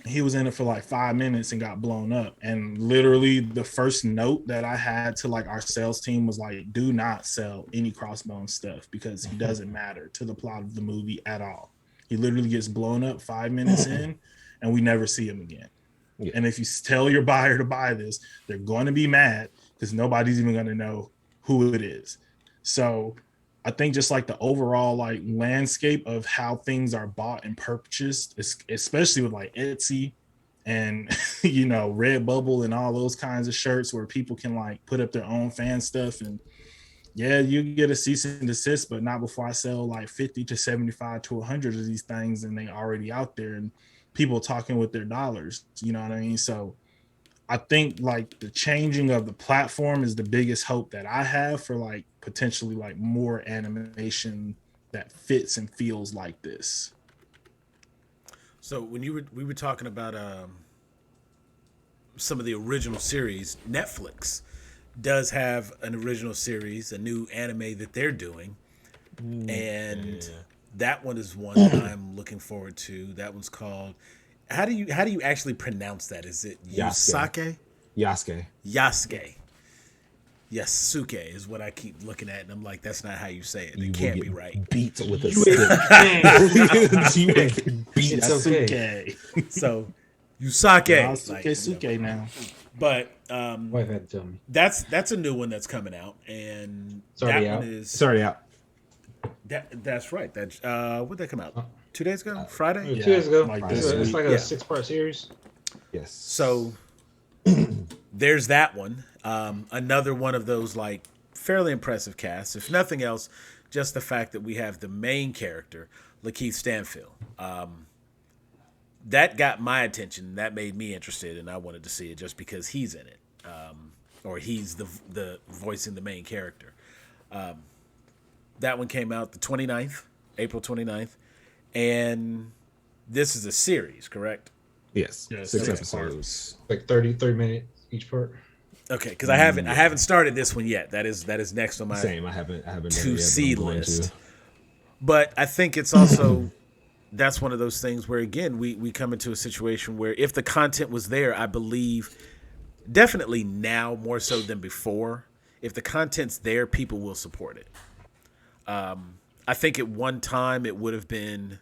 He was in it for like 5 minutes and got blown up. And literally the first note that I had to like our sales team was like, do not sell any Crossbone stuff because he doesn't matter to the plot of the movie at all. He literally gets blown up 5 minutes in and we never see him again. Yeah. And if you tell your buyer to buy this, they're going to be mad because nobody's even going to know who it is. So I think just like the overall like landscape of how things are bought and purchased, especially with like Etsy and you know Redbubble and all those kinds of shirts where people can like put up their own fan stuff, and yeah, you get a cease and desist, but not before I sell like 50 to 75 to 100 of these things, and they already out there and people talking with their dollars. You know what I mean? So I think like the changing of the platform is the biggest hope that I have for like potentially like more animation that fits and feels like this. So when we were talking about some of the original series, Netflix does have an original series, a new anime that they're doing, and that one is one that I'm looking forward to. That one's called. How do you actually pronounce that? Is it Yasuke? Yasuke. Yasuke is what I keep looking at, and I'm like, that's not how you say it. It can't be right. Beat with a stick. Yasuke. So Yusake. Like, Suke now. But wife had to tell me. that's a new one that's coming out, and It's already out. That's right. That when did that come out? 2 days ago? Friday? 2 days ago. Like it's like a 6-part series. Yes. So there's that one. Another one of those like fairly impressive casts. If nothing else, just the fact that we have the main character, Lakeith Stanfield. That got my attention. That made me interested, and I wanted to see it just because he's in it, or he's the voicing the main character. That one came out the 29th, April 29th, and this is a series, correct? Yes. 6 episodes. Like 30 minutes each part. Okay, because I haven't started this one yet. That is next on my same. I haven't to see list. But I think it's also that's one of those things where again we come into a situation where if the content was there, I believe definitely now more so than before, if the content's there, people will support it. I think at one time it would have been,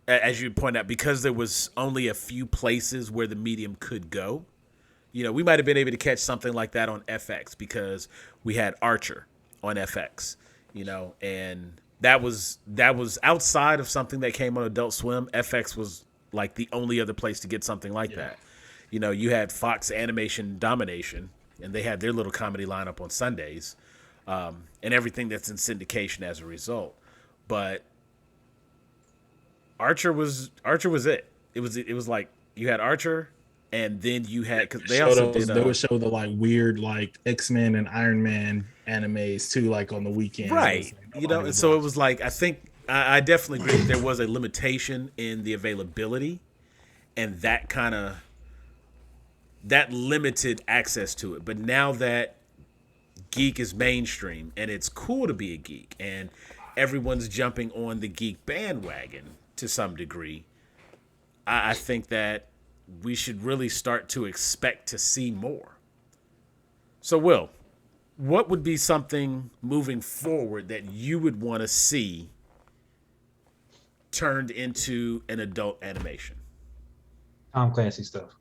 as you point out, because there was only a few places where the medium could go. You know, we might have been able to catch something like that on FX because we had Archer on FX, you know, and that was outside of something that came on Adult Swim. FX was like the only other place to get something like that. You know, you had Fox Animation Domination, and they had their little comedy lineup on Sundays, and everything that's in syndication as a result. But Archer was it. It was like you had Archer. And then you had because they would show the like weird like X-Men and Iron Man animes too, like on the weekend, right? You know, and so it was like I think I definitely agree that there was a limitation in the availability, and that limited access to it. But now that geek is mainstream and it's cool to be a geek, and everyone's jumping on the geek bandwagon to some degree, I think that we should really start to expect to see more. So, Will, what would be something moving forward that you would want to see turned into an adult animation? Tom Clancy stuff.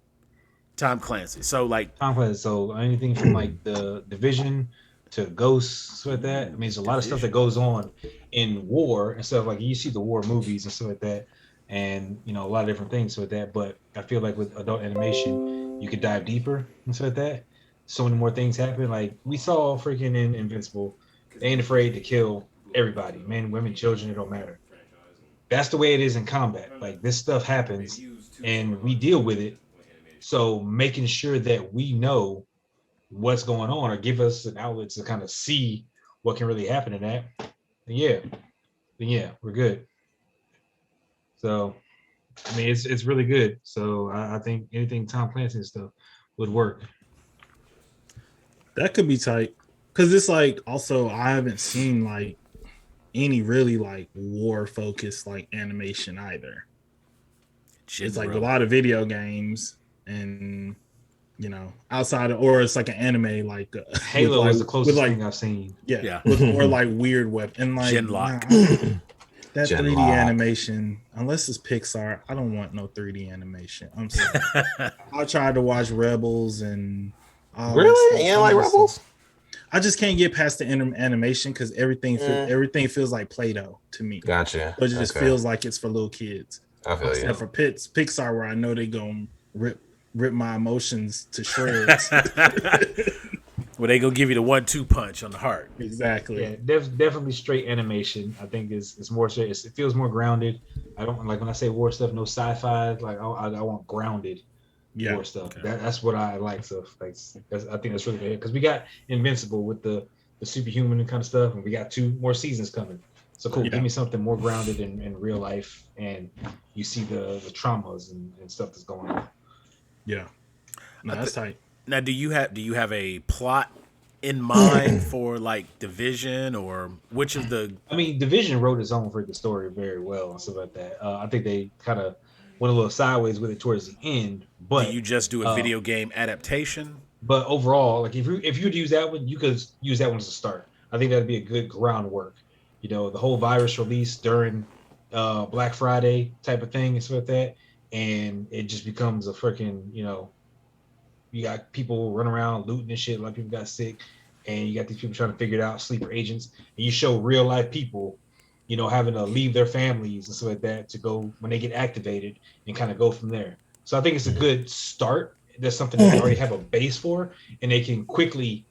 Tom Clancy. So, like Tom Clancy. So anything from like the Division to Ghosts, like that. I mean, there's a lot of stuff that goes on in war and stuff. Like you see the war movies and stuff like that. And you know a lot of different things with that, but I feel like with adult animation, you could dive deeper and stuff like that. So many more things happen. Like we saw freaking in Invincible, they ain't afraid to kill everybody, men, women, children. It don't matter. That's the way it is in combat. Like this stuff happens, and we deal with it. So making sure that we know what's going on, or give us an outlet to kind of see what can really happen in that. Then yeah, we're good. So, I mean, it's really good. So I think anything Tom Clancy and stuff would work. That could be tight. Because it's like, also, I haven't seen like any really like war focused like animation either. It's like a lot of video games and outside of, or it's like an anime like Halo is the closest thing I've seen. Yeah. Or like weird weapon like that 3D animation, unless it's Pixar, I don't want no 3D animation. I'm sorry. I tried to watch Rebels and really? You like Rebels? I just can't get past the animation because everything feels like Play-Doh to me. Gotcha. So it just feels like it's for little kids. I feel Except for Pixar, where I know they're gonna rip my emotions to shreds. Well, they gonna give you the 1-2 punch on the heart. Exactly. Yeah, definitely straight animation. I think it's more straight. It feels more grounded. I don't like when I say war stuff. No sci-fi. Like I want grounded war stuff. Okay. That's what I like. So like I think that's really good because we got Invincible with the superhuman and kind of stuff, and we got 2 more seasons coming. So cool. Give me something more grounded in real life, and you see the traumas and stuff that's going on. Yeah, no, that's tight. Now, do you have a plot in mind for like Division or which of the? I mean, Division wrote its own freaking story very well and stuff like that. I think they kind of went a little sideways with it towards the end. But do you just do a video game adaptation? But overall, like if you would use that one, you could use that one as a start. I think that'd be a good groundwork. The whole virus release during Black Friday type of thing and stuff like that, and it just becomes a freaking you got people running around looting and shit. A lot of people got sick, and you got these people trying to figure it out, sleeper agents. And you show real life people, having to leave their families and stuff like that to go when they get activated and kind of go from there. So I think it's a good start. There's something that they already have a base for, and they can quickly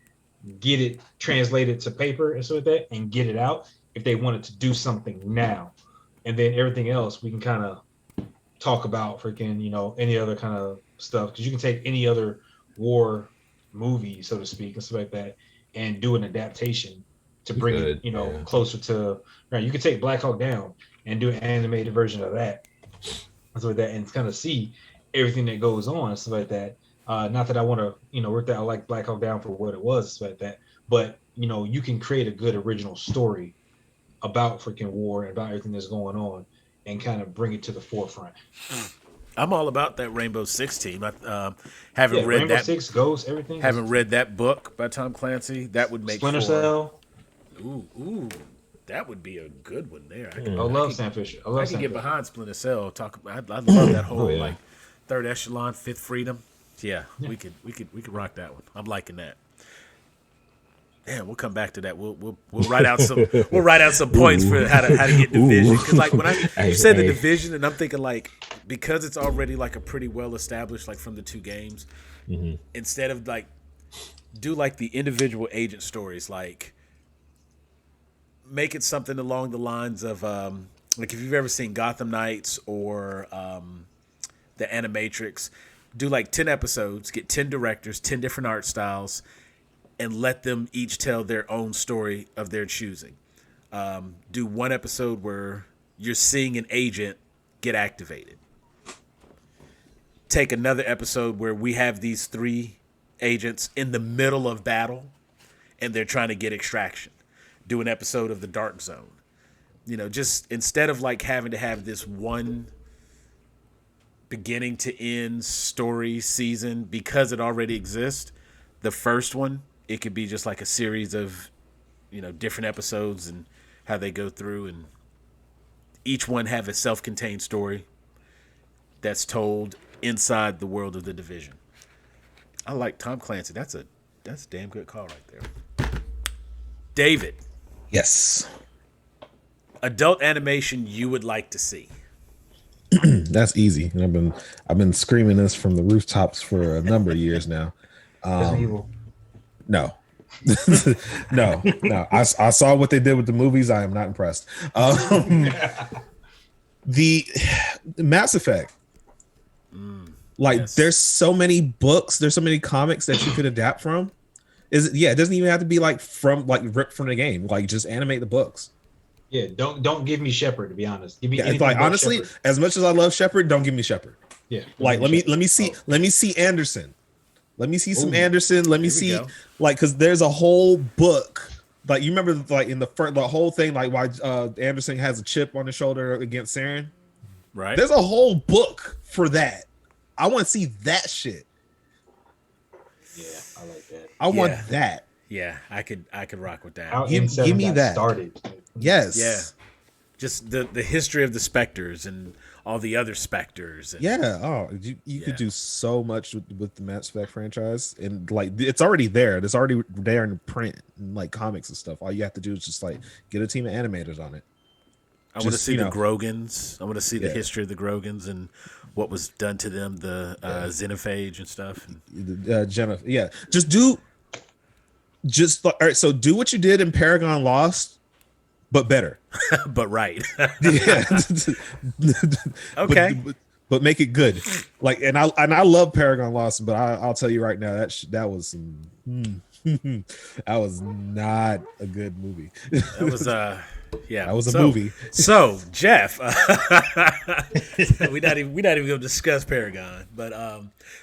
get it translated to paper and stuff like that and get it out if they wanted to do something now. And then everything else we can kind of talk about freaking, any other kind of stuff. Because you can take any other war movie, so to speak, and stuff like that, and do an adaptation to bring it, closer to. Right, you could take Black Hawk Down and do an animated version of that, and stuff like that, and kind of see everything that goes on and stuff like that. Not that I want to, work that I like Black Hawk Down for what it was, stuff like that, but you can create a good original story about freaking war and about everything that's going on, and kind of bring it to the forefront. I'm all about that Rainbow Six team. I haven't read Rainbow Six, Ghost, everything. Haven't read that book by Tom Clancy. That would make Splinter Cell. Ooh, that would be a good one there. I love Sam Fisher. I can get behind Splinter Cell. I love that whole like third echelon, fifth freedom. Yeah, we could rock that one. I'm liking that. Damn, we'll come back to that. We'll write out some points for how to get Division. Because like when you said the Division, and I'm thinking like because it's already like a pretty well established like from the 2 games, instead of like do like the individual agent stories, like make it something along the lines of like if you've ever seen Gotham Knights or the Animatrix, do like 10 episodes, get 10 directors, 10 different art styles, and let them each tell their own story of their choosing. Do one episode where you're seeing an agent get activated. Take another episode where we have these 3 agents in the middle of battle and they're trying to get extraction. Do an episode of the Dark Zone. Just instead of like having to have this one beginning to end story season because it already exists, the first one, it could be just like a series of, different episodes and how they go through, and each one have a self-contained story that's told inside the world of the Division. I like Tom Clancy. That's a damn good call right there. David. Yes. Adult animation you would like to see. That's easy. I've been screaming this from the rooftops for a number of years now. No. no. I saw what they did with the movies. I am not impressed. The Mass Effect. There's so many books, there's so many comics that you could adapt from. It doesn't even have to be like ripped from the game. Like just animate the books. Yeah, don't give me Shepard, to be honest. Give me honestly, Shepard. As much as I love Shepard, don't give me Shepard. Yeah. Let me see Anderson. Let me see some Anderson. Let me see because there's a whole book. Like you remember like in the whole thing, like why Anderson has a chip on his shoulder against Saren. Right. There's a whole book for that. I want to see that shit. Yeah, I like that. I want that. Yeah, I could rock with that. How Give N7 me got that. started. Yes. Yeah. Just the history of the Spectres and all the other Spectres. And, Yeah. Oh, you could do so much with the Mass Effect franchise, and like it's already there. It's already there in print and like comics and stuff. All you have to do is just like get a team of animators on it. I want to see the Grogans. I want to see the Yeah. history of the Grogans and what was done to them, the xenophage and stuff. Jenna, yeah. All right. So do what you did in Paragon Lost, but better. But right. Yeah. Okay. But make it good. Like, and I love Paragon Lost, but I'll tell you right now that was some. That was not a good movie. That was yeah. That was a movie. So Jeff, we're not even gonna discuss Paragon, but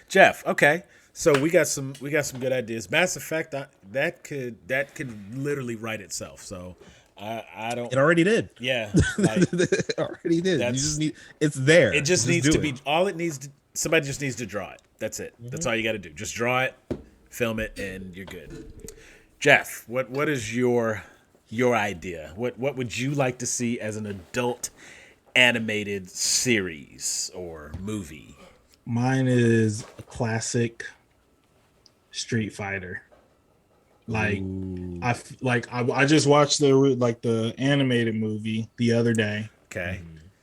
Jeff, okay. So we got some good ideas. Mass Effect that could literally write itself. So I don't. It already did. Yeah, like, It already did. You That's- just need. It's there. it just needs to do be. it. All it needs to. Somebody just needs to draw it. That's it. That's all you got to do. Just draw it, film it, and you're good. Jeff, what is your idea? What would you like to see as an adult animated series or movie? Mine is a classic Street Fighter. Like I just watched the animated movie the other day. Okay.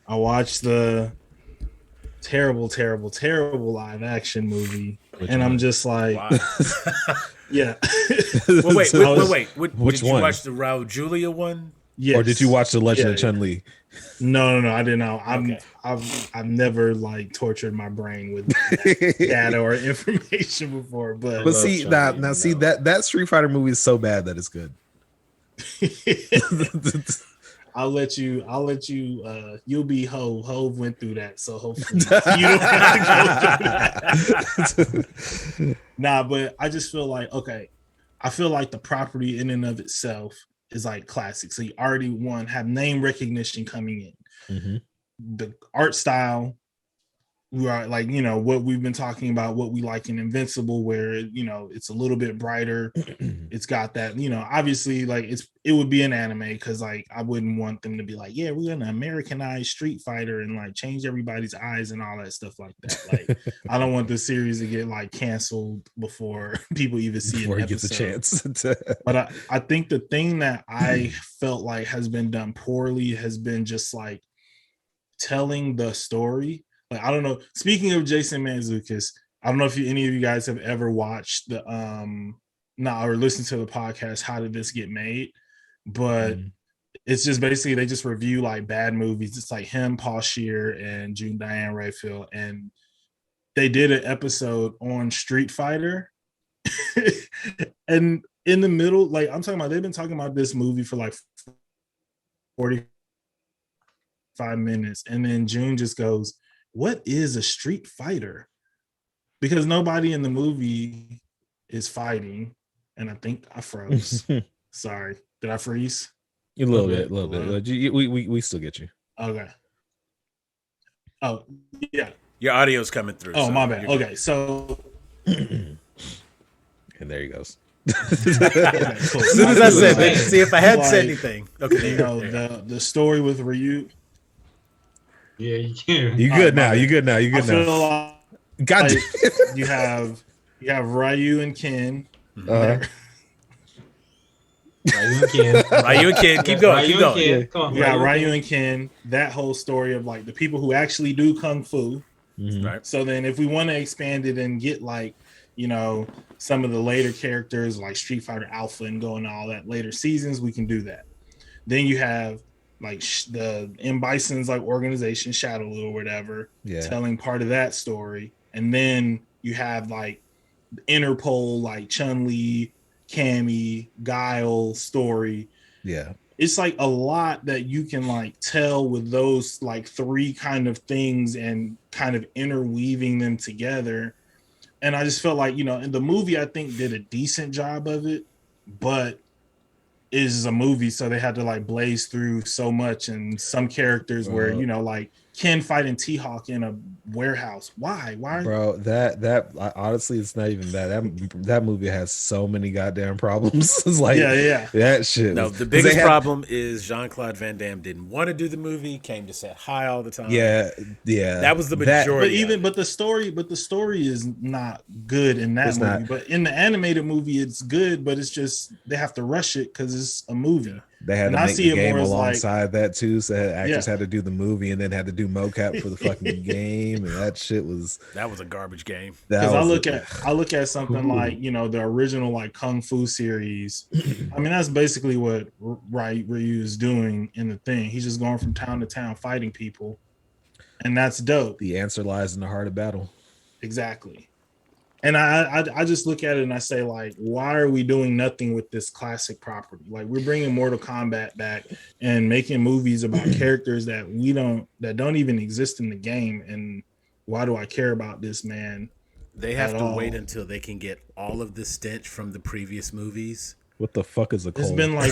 I watched the terrible live action movie, and I'm just like, Wow. yeah. Well, wait. Which did you one? watch the Raul Julia one? Yes. Or did you watch The Legend of Yeah. Chun-Li? No, I didn't know. Okay. I've never like tortured my brain with data or information before, but But see now see that Street Fighter movie is so bad that it's good. I'll let you you'll be Hove went through that, so hopefully you don't have to go through that. Nah, but I just feel like I feel like the property in and of itself is like classic. So you already have name recognition coming in. The art style, we are like, what we've been talking about, what we like in Invincible, where it's a little bit brighter. It's got that, obviously like it would be an anime, because like I wouldn't want them to be like, yeah, we're gonna Americanize Street Fighter and like change everybody's eyes and all that stuff like that. Like I don't want the series to get like canceled before people even see Before an he gets a episode. chance. But I think the thing that I felt like has been done poorly has been just like telling the story. Like, I don't know. Speaking of Jason Mantzoukas, I don't know if any of you guys have ever watched the or listened to the podcast How Did This Get Made? But it's just basically they just review like bad movies. It's like him, Paul Scheer, and June Diane Raphael, and they did an episode on Street Fighter. And in the middle, like I'm talking about, they've been talking about this movie for like 45 minutes, and then June just goes, what is a Street Fighter? Because nobody in the movie is fighting. And I think I froze. Sorry. Did I freeze? A little bit. We still get you. Okay. Oh, yeah. Your audio's coming through. Oh, so my bad. you're good. Okay, so And there he goes. okay, cool. As soon as I said that, see if I hadn't said anything. Okay. The story with Ryu. Yeah, you can. You good now. You good now. You I good feel now. like God you have Ryu and Ken. Ryu and Ken. Ryu and Ken, keep going. Ryu Keep and going. Ken. Come on, You got Ryu and Ken, that whole story of like the people who actually do kung fu. Right. So then if we want to expand it and get like, some of the later characters like Street Fighter Alpha and go into all that later seasons, we can do that. Then you have like the M. Bison's like organization, Shadowloo or whatever, telling part of that story. And then you have like Interpol, like Chun-Li, Cammy, Guile story. Yeah. It's like a lot that you can like tell with those like three kind of things and kind of interweaving them together. And I just felt like, in the movie, I think did a decent job of it, but is a movie. So they had to like blaze through so much, and some characters where, like Ken fighting T-Hawk in a warehouse. Why? Bro, that honestly, it's not even that movie has so many goddamn problems. It's like, yeah. That shit. No, the biggest problem is Jean-Claude Van Damme didn't want to do the movie. Came to set high all the time. Yeah. That was the majority. But the story is not good in that movie. But in the animated movie, it's good. But it's just they have to rush it because it's a movie. They had to make the game alongside that too, so actors had to do the movie and then had to do mocap for the fucking game, and that shit was a garbage game. Because I look at something like the original like Kung Fu series. I mean that's basically what Ryu is doing in the thing. He's just going from town to town fighting people, and that's dope. The answer lies in the heart of battle. Exactly. And I just look at it and I say, like, why are we doing nothing with this classic property? Like, we're bringing Mortal Kombat back and making movies about characters that don't even exist in the game. And why do I care about this man? They have to wait until they can get all of the stench from the previous movies. What the fuck is a cold? It's been like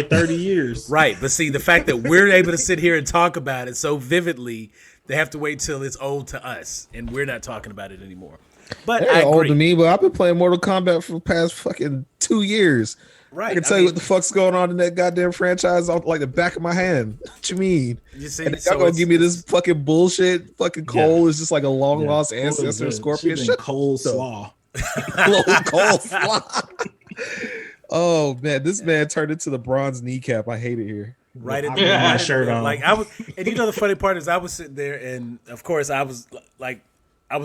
30 years. Right. But see, the fact that we're able to sit here and talk about it so vividly, they have to wait till it's old to us, and we're not talking about it anymore. But they're old to me, but I've been playing Mortal Kombat for the past fucking 2 years. Right. I can tell you what the fuck's going on in that goddamn franchise off like the back of my hand. What you mean? You see, and y'all gonna give me this fucking bullshit? Fucking Cole is just like a long lost ancestor of Scorpion. Shit. Cole Slaw. Cole Slaw. Oh man, this man turned into the bronze kneecap. I hate it here. Right in my shirt on. Like and the funny part is I was sitting there, and of course I was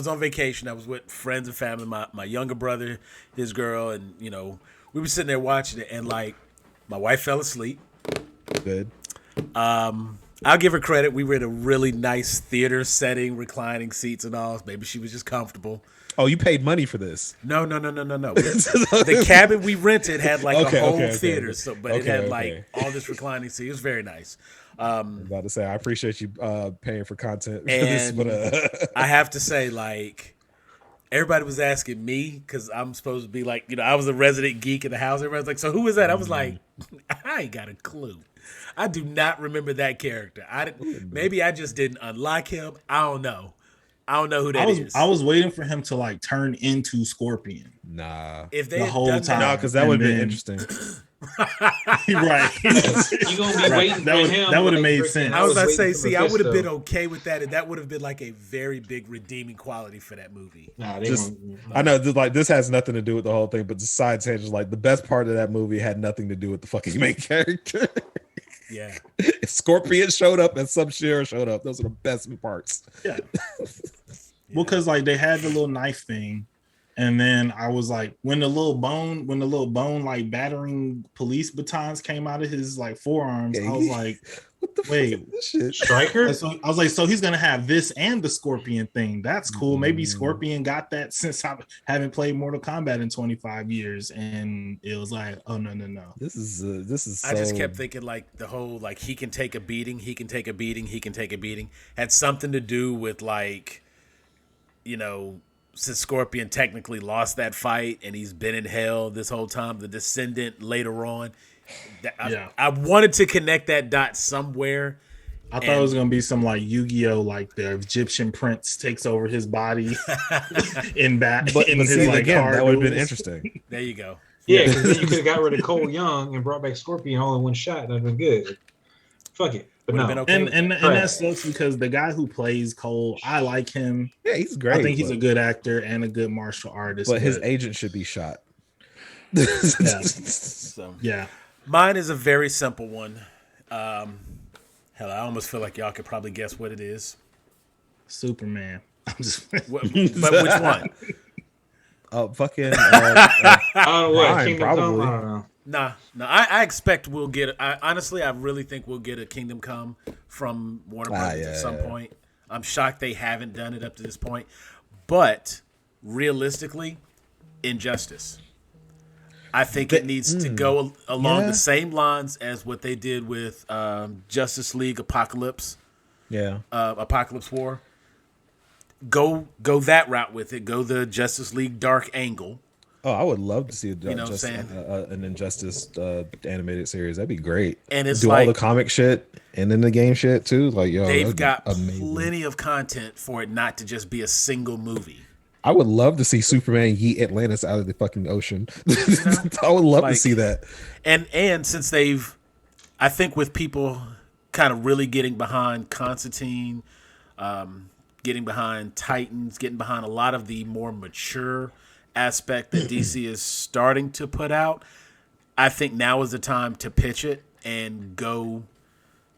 on vacation. I was with friends and family, my younger brother, his girl, and we were sitting there watching it, and like my wife fell asleep. Good. I'll give her credit. We were in a really nice theater setting, reclining seats and all. Maybe she was just comfortable. Oh, you paid money for this? No. The cabin we rented had like a whole theater, but it had like all this reclining seat. It was very nice. I'm about to say, I appreciate you paying for content. And I have to say, like, everybody was asking me because I'm supposed to be like, I was a resident geek in the house. Everybody's like, so who is that? I was like, I ain't got a clue. I do not remember that character. Maybe I just didn't unlock him. I don't know who that is. I was waiting for him to like turn into Scorpion. Nah. If they the whole done time, no, because that would have been interesting. Right. You're gonna be waiting for him. That would have made sense. I was about to say, see, I would have been okay with that, and that would have been like a very big redeeming quality for that movie. Nah, I know, like this has nothing to do with the whole thing, but the side tangent, like the best part of that movie had nothing to do with the fucking main character. Yeah. If Scorpion showed up and Sub-Zero showed up, those are the best parts. Yeah. Well, because like they had the little knife thing, and then I was like, when the little bone like battering police batons came out of his like forearms, I was like, what the wait, fuck is this shit? Striker? So I was like, so he's gonna have this and the Scorpion thing. That's cool. Maybe Scorpion got that since I haven't played Mortal Kombat in 25 years, and it was like, oh no. This is. I just kept thinking like the whole like he can take a beating, had something to do with like, since Scorpion technically lost that fight and he's been in hell this whole time, the descendant later on. I wanted to connect that dot somewhere. I thought it was gonna be some like Yu-Gi-Oh, like the Egyptian prince takes over his body in bat. But his, see, like, again, that would have been duels. Interesting. There you go. Yeah, because then you could have got rid of Cole Young and brought back Scorpion all in one shot. That'd been good. Fuck it. But Would've no. been okay And that sucks because the guy who plays Cole, I like him. Yeah, he's great. I think he's a good actor and a good martial artist. But his agent should be shot. So yeah. Mine is a very simple one. Hell, I almost feel like y'all could probably guess what it is. Superman. I'm just But which one? Fucking. I don't know what. Ryan, Kingdom Come? probably. I don't know. Nah. I expect we'll get. Honestly, I really think we'll get a Kingdom Come from Warner Brothers at some point. I'm shocked they haven't done it up to this point. But realistically, Injustice. I think it needs to go along the same lines as what they did with Justice League Apocalypse. Yeah. Apocalypse War. Go that route with it. Go the Justice League Dark angle. Oh, I would love to see You know what I'm just saying? an Injustice animated series. That'd be great. And it's do like, all the comic shit and then the game shit too. Like, yo, they've that'd be got amazing. plenty of content for it not to just be a single movie. I would love to see Superman yeet Atlantis out of the fucking ocean. You know? I would love to Like, see that. And since they've, I think with people kind of really getting behind Constantine, getting behind Titans, getting behind a lot of the more mature aspect that DC is starting to put out, I think now is the time to pitch it and go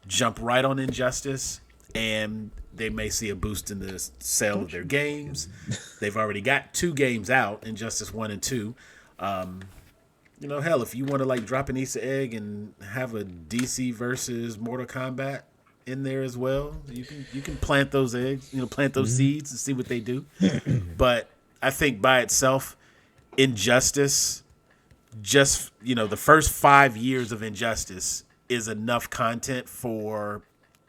jump right on Injustice, and they may see a boost in the sale of their games. They've already got 2 games out, Injustice 1 and 2. You know, hell, if you want to like drop an Easter egg and have a DC versus Mortal Kombat in there as well, you can plant those eggs, you know, plant those seeds and see what they do. But I think by itself, Injustice, just, you know, the first 5 years of Injustice is enough content for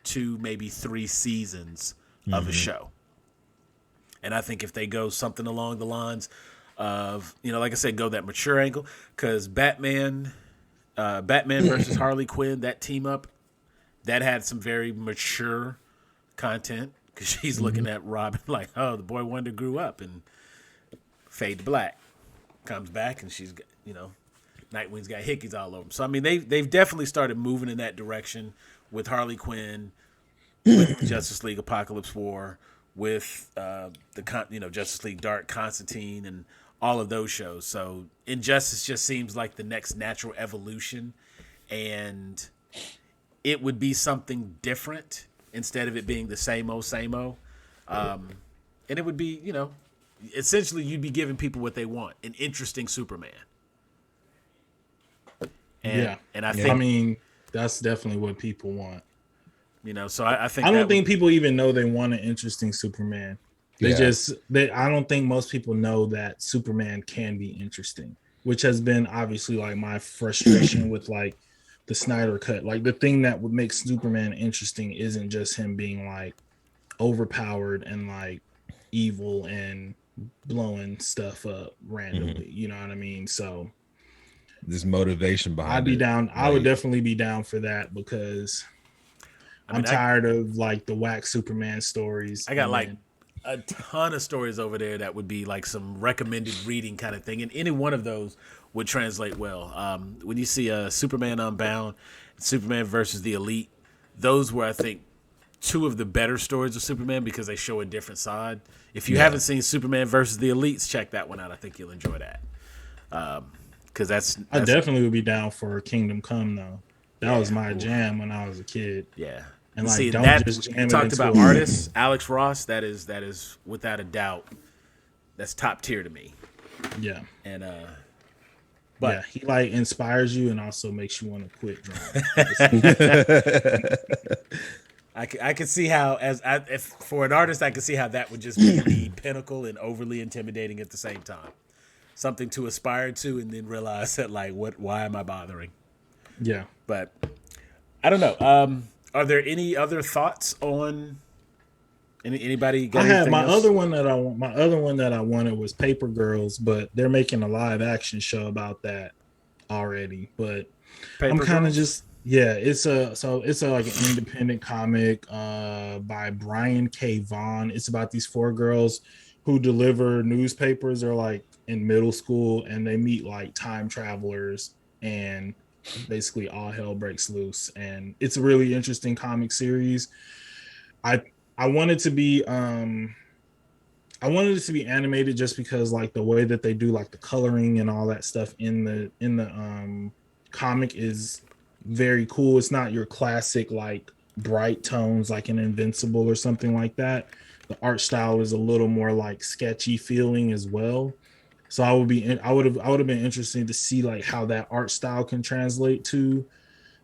2, maybe 3 seasons of a show. And I think if they go something along the lines of, you know, like I said, go that mature angle, because Batman versus Harley Quinn, that team up, that had some very mature content, because she's looking at Robin like, oh, the boy wonder grew up, and fade to black, comes back, and she's, you know, Nightwing's got hickeys all over him. So I mean, they've definitely started moving in that direction with Harley Quinn, with Justice League Apocalypse War, with Justice League Dark, Constantine, and all of those shows. So Injustice just seems like the next natural evolution, and it would be something different instead of it being the same old, and it would be, you know, essentially you'd be giving people what they want, an interesting Superman. And I think, I mean, that's definitely what people want. You know, so I think I don't think people even know they want an interesting Superman. I don't think most people know that Superman can be interesting, which has been obviously like my frustration with like the Snyder cut. Like the thing that would make Superman interesting isn't just him being like overpowered and like evil and blowing stuff up randomly. You know what I mean? So this motivation behind I'd be down. I would definitely be down for that, because I'm tired of like the whack Superman stories. I got like a ton of stories over there that would be like some recommended reading kind of thing, and any one of those would translate well. When you see Superman Unbound, Superman versus the Elite, those were, I think, 2 of the better stories of Superman, because they show a different side. If you haven't seen Superman versus the Elites, check that one out. I think you'll enjoy that. Because that's I definitely would be down for Kingdom Come though. That was my jam when I was a kid. Yeah. And like, see, don't that, just jam you it talked into about a- artists, Alex Ross. That is without a doubt, that's top tier to me. Yeah. And But yeah, he like inspires you and also makes you want to quit drawing. I could see how, if for an artist, I could see how that would just be the pinnacle and overly intimidating at the same time. Something to aspire to, and then realize that like, why am I bothering? Yeah. But I don't know. Are there any other thoughts on anybody? Got I had my anything else? other one that I want. My other one that I wanted was Paper Girls, but they're making a live action show about that already. But I'm kind of just it's like an independent comic by Brian K. Vaughan. It's about these 4 girls who deliver newspapers. They're like in middle school, and they meet like time travelers, and basically all hell breaks loose. And it's a really interesting comic series. I wanted to be I wanted it to be animated just because like the way that they do like the coloring and all that stuff in the comic is very cool. It's not your classic like bright tones like an Invincible or something like that. The art style is a little more like sketchy feeling as well. So I would have been interested to see like how that art style can translate to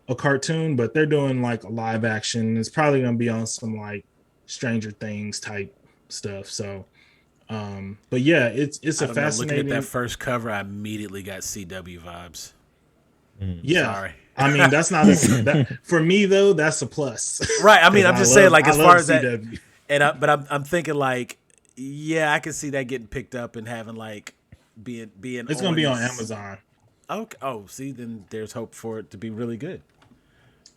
a cartoon, but they're doing like a live action. It's probably going to be on some like Stranger Things type stuff. So but yeah, it's a fascinating. Looking at that first cover, I immediately got CW vibes. Yeah. Sorry. I mean, that's not that for me though, that's a plus. Right. I mean, I'm just saying like as far as CW. that, but I'm thinking like, yeah, I can see that getting picked up and having like being It's gonna be on Amazon. Okay. Oh, see, then there's hope for it to be really good.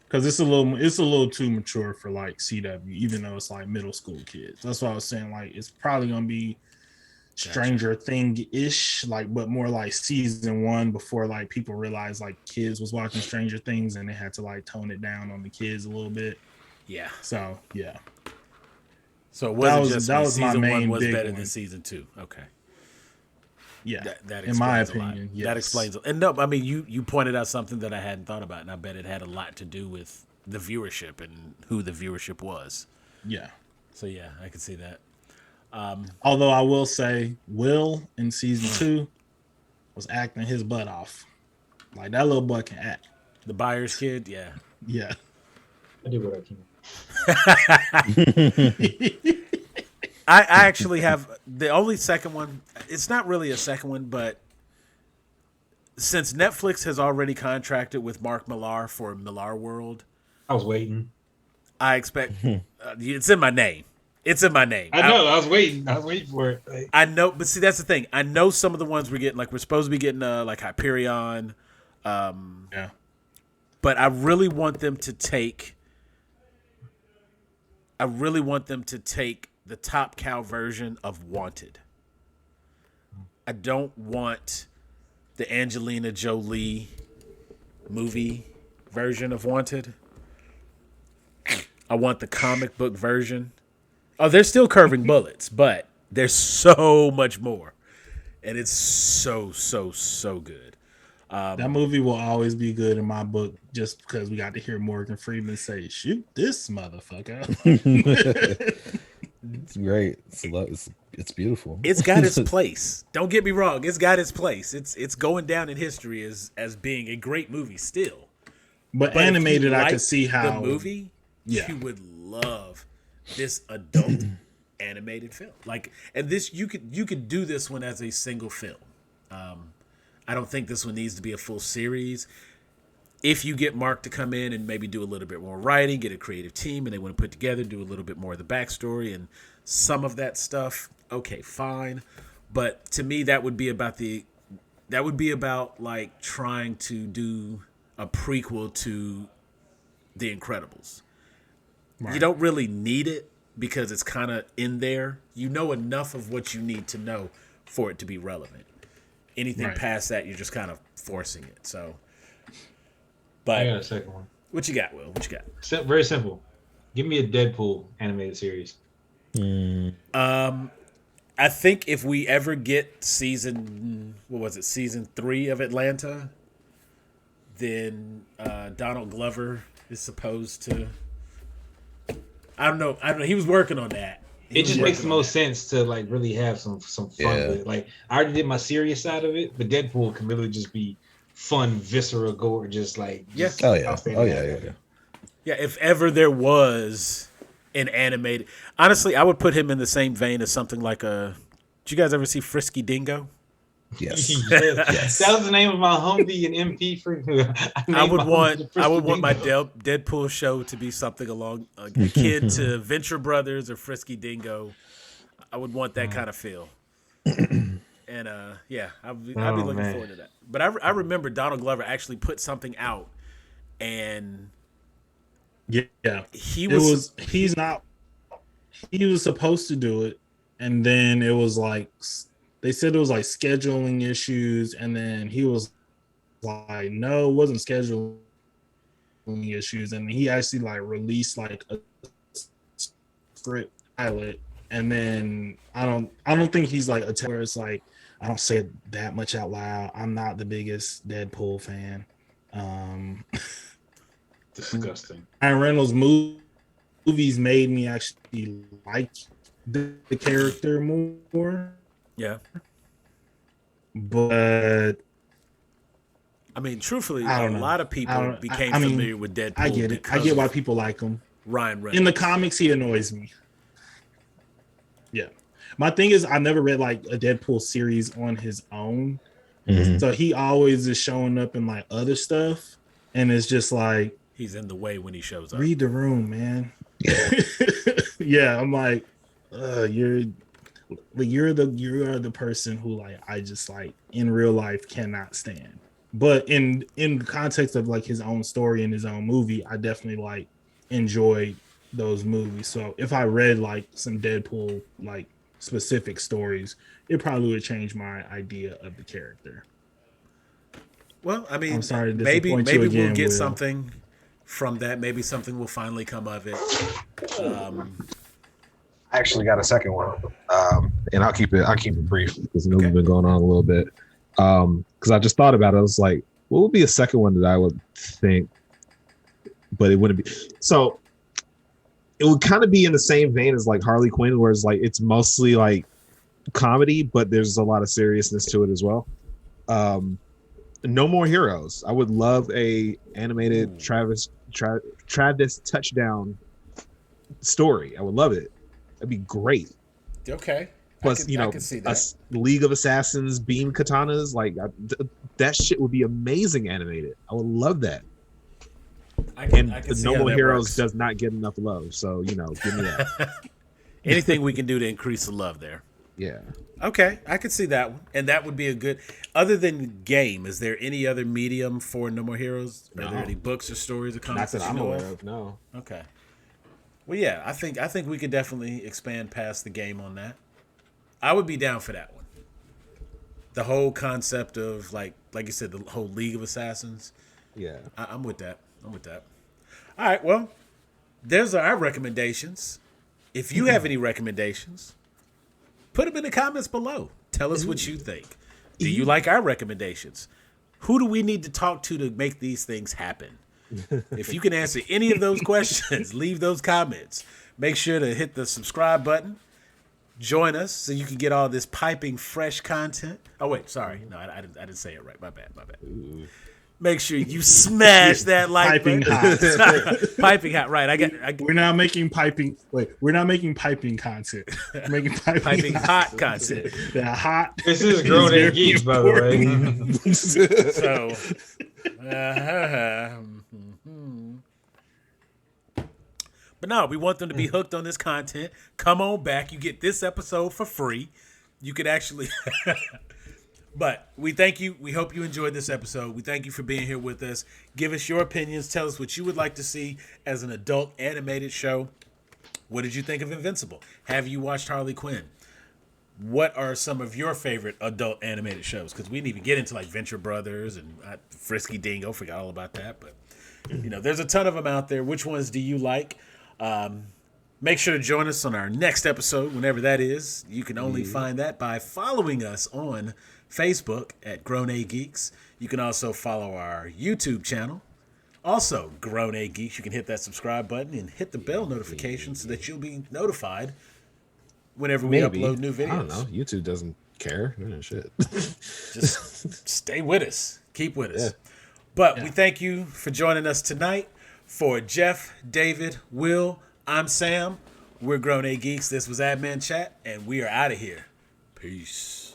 Because it's a little too mature for like CW, even though it's like middle school kids. That's why I was saying like it's probably gonna be Stranger Thing-ish, like, but more like season 1 before like people realized like kids was watching Stranger Things and they had to like tone it down on the kids a little bit. Yeah. So yeah. So it wasn't that was my season main 1 was big better one. than season 2. Okay. Yeah. That in my explains a lot. opinion, yes. That explains. And no, I mean you pointed out something that I hadn't thought about, and I bet it had a lot to do with the viewership and who the viewership was. Yeah. So yeah, I can see that. Although I will say, Will in season 2 was acting his butt off. Like that little boy can act. The Byers kid, yeah. Yeah. I did what I can. I actually have the only second one. It's not really a second one, but since Netflix has already contracted with Mark Millar for Millar World, I was waiting. I expect it's in my name. It's in my name. I know. I was waiting. I was waiting for it. Like, I know, but see, that's the thing. I know some of the ones we're getting. Like we're supposed to be getting like Hyperion. Yeah. But I really want them to take. The Top Cow version of Wanted. I don't want the Angelina Jolie movie version of Wanted. I want the comic book version. Oh, they're still curving bullets, but there's so much more. And it's so good. That movie will always be good in my book just because we got to hear Morgan Freeman say, "Shoot this motherfucker." It's great. It's beautiful. It's got its place. Don't get me wrong. It's got its place. It's going down in history as being a great movie still. But animated, I can see how the movie. Yeah. You would love this adult animated film. Like, and this you could do this one as a single film. I don't think this one needs to be a full series. If you get Mark to come in and maybe do a little bit more writing, get a creative team, and they want to put together, do a little bit more of the backstory and some of that stuff, okay, fine. But to me, that would be about like trying to do a prequel to The Incredibles. Right. You don't really need it because it's kind of in there. You know enough of what you need to know for it to be relevant. Anything past that, you're just kind of forcing it. So, but I got a second one. What you got, Will? What you got? Very simple. Give me a Deadpool animated series. I think if we ever get season 3 of Atlanta, then Donald Glover is supposed to. I don't know. He was working on that. It just makes the most sense to like really have some fun with it. Like I already did my serious side of it, but Deadpool can really just be fun, visceral, gore, just like yeah. Yeah. If ever there was an animated, honestly, I would put him in the same vein as something like a. Did you guys ever see Frisky Dingo? Yes. Yes. That was the name of my Humvee and MP for. I would want my Deadpool show to be something along akin to Venture Brothers or Frisky Dingo. I would want that kind of feel. And I'd be looking forward to that. But I remember Donald Glover actually put something out, and he was supposed to do it, and then it was like. They said it was like scheduling issues, and then he was like, "No, it wasn't scheduling issues." And he actually like released like a script pilot, and then I don't think he's like where it's like I don't say it that much out loud. I'm not the biggest Deadpool fan. Disgusting. Ryan Reynolds movies made me actually like the character more. Yeah. But I mean, truthfully, a lot of people became familiar with Deadpool. I get it. I get why people like him. Ryan Reynolds. In the comics, he annoys me. Yeah. My thing is I never read like a Deadpool series on his own. Mm-hmm. So he always is showing up in like other stuff. And it's just like he's in the way when he shows up. Read the room, man. Yeah, I'm like, you're like you are the person who like I just like in real life cannot stand. But in the context of like his own story and his own movie, I definitely like enjoy those movies. So if I read like some Deadpool like specific stories, it probably would change my idea of the character. Well, I mean, I'm sorry to maybe disappoint you again, we'll get Will. something from that. Maybe something will finally come of it. I actually got a second one, and I'll keep it brief because Okay. we've been going on a little bit. Because I just thought about it, I was like, what would be a second one that I would think, but it wouldn't be. So it would kind of be in the same vein as like Harley Quinn, where it's like it's mostly like comedy, but there's a lot of seriousness to it as well. No More Heroes. I would love a animated Travis touchdown story. I would love it. That'd be great. Okay. Plus, I can see that. League of Assassins beam katanas, like that shit would be amazing animated. I would love that. I can see No how More that Heroes works. does not get enough love, so give me that. Anything we can do to increase the love there. Yeah. Okay, I could see that one, and that would be a good. Other than game, is there any other medium for No More Heroes? Are there any books or stories or Not comics that that I'm you know aware of? of. No. Okay. Well, yeah, I think we could definitely expand past the game on that. I would be down for that one. The whole concept of like you said, the whole League of Assassins. Yeah. I'm with that. All right, well, there's our recommendations. If you have any recommendations, put them in the comments below. Tell us what you think. Do you like our recommendations? Who do we need to talk to make these things happen? If you can answer any of those questions, leave those comments. Make sure to hit the subscribe button. Join us so you can get all this piping fresh content. Oh, wait, sorry. No, I didn't say it right. My bad. Ooh. Make sure you smash that like Piping button. hot. Piping hot, right. I We're not making piping. Wait, we're not making piping content. We're making piping hot content. The hot. This is Grown very and Geeks, by the way. So, but no, we want them to be hooked on this content. Come on back. You get this episode for free. You could actually. But we thank you. We hope you enjoyed this episode. We thank you for being here with us. Give us your opinions. Tell us what you would like to see as an adult animated show. What did you think of Invincible? Have you watched Harley Quinn? What are some of your favorite adult animated shows? Because we didn't even get into like Venture Brothers and Frisky Dingo. Forgot all about that. But, there's a ton of them out there. Which ones do you like? Make sure to join us on our next episode, whenever that is. You can only find that by following us on Facebook at Grown A Geeks. You can also follow our YouTube channel. Also, Grown A Geeks. You can hit that subscribe button and hit the bell notification so that you'll be notified whenever we upload new videos. I don't know. YouTube doesn't care. Shit. Just stay with us. Keep with us. Yeah. But we thank you for joining us tonight. For Jeff, David, Will, I'm Sam. We're Grown A Geeks. This was Admin Chat, and we are out of here. Peace.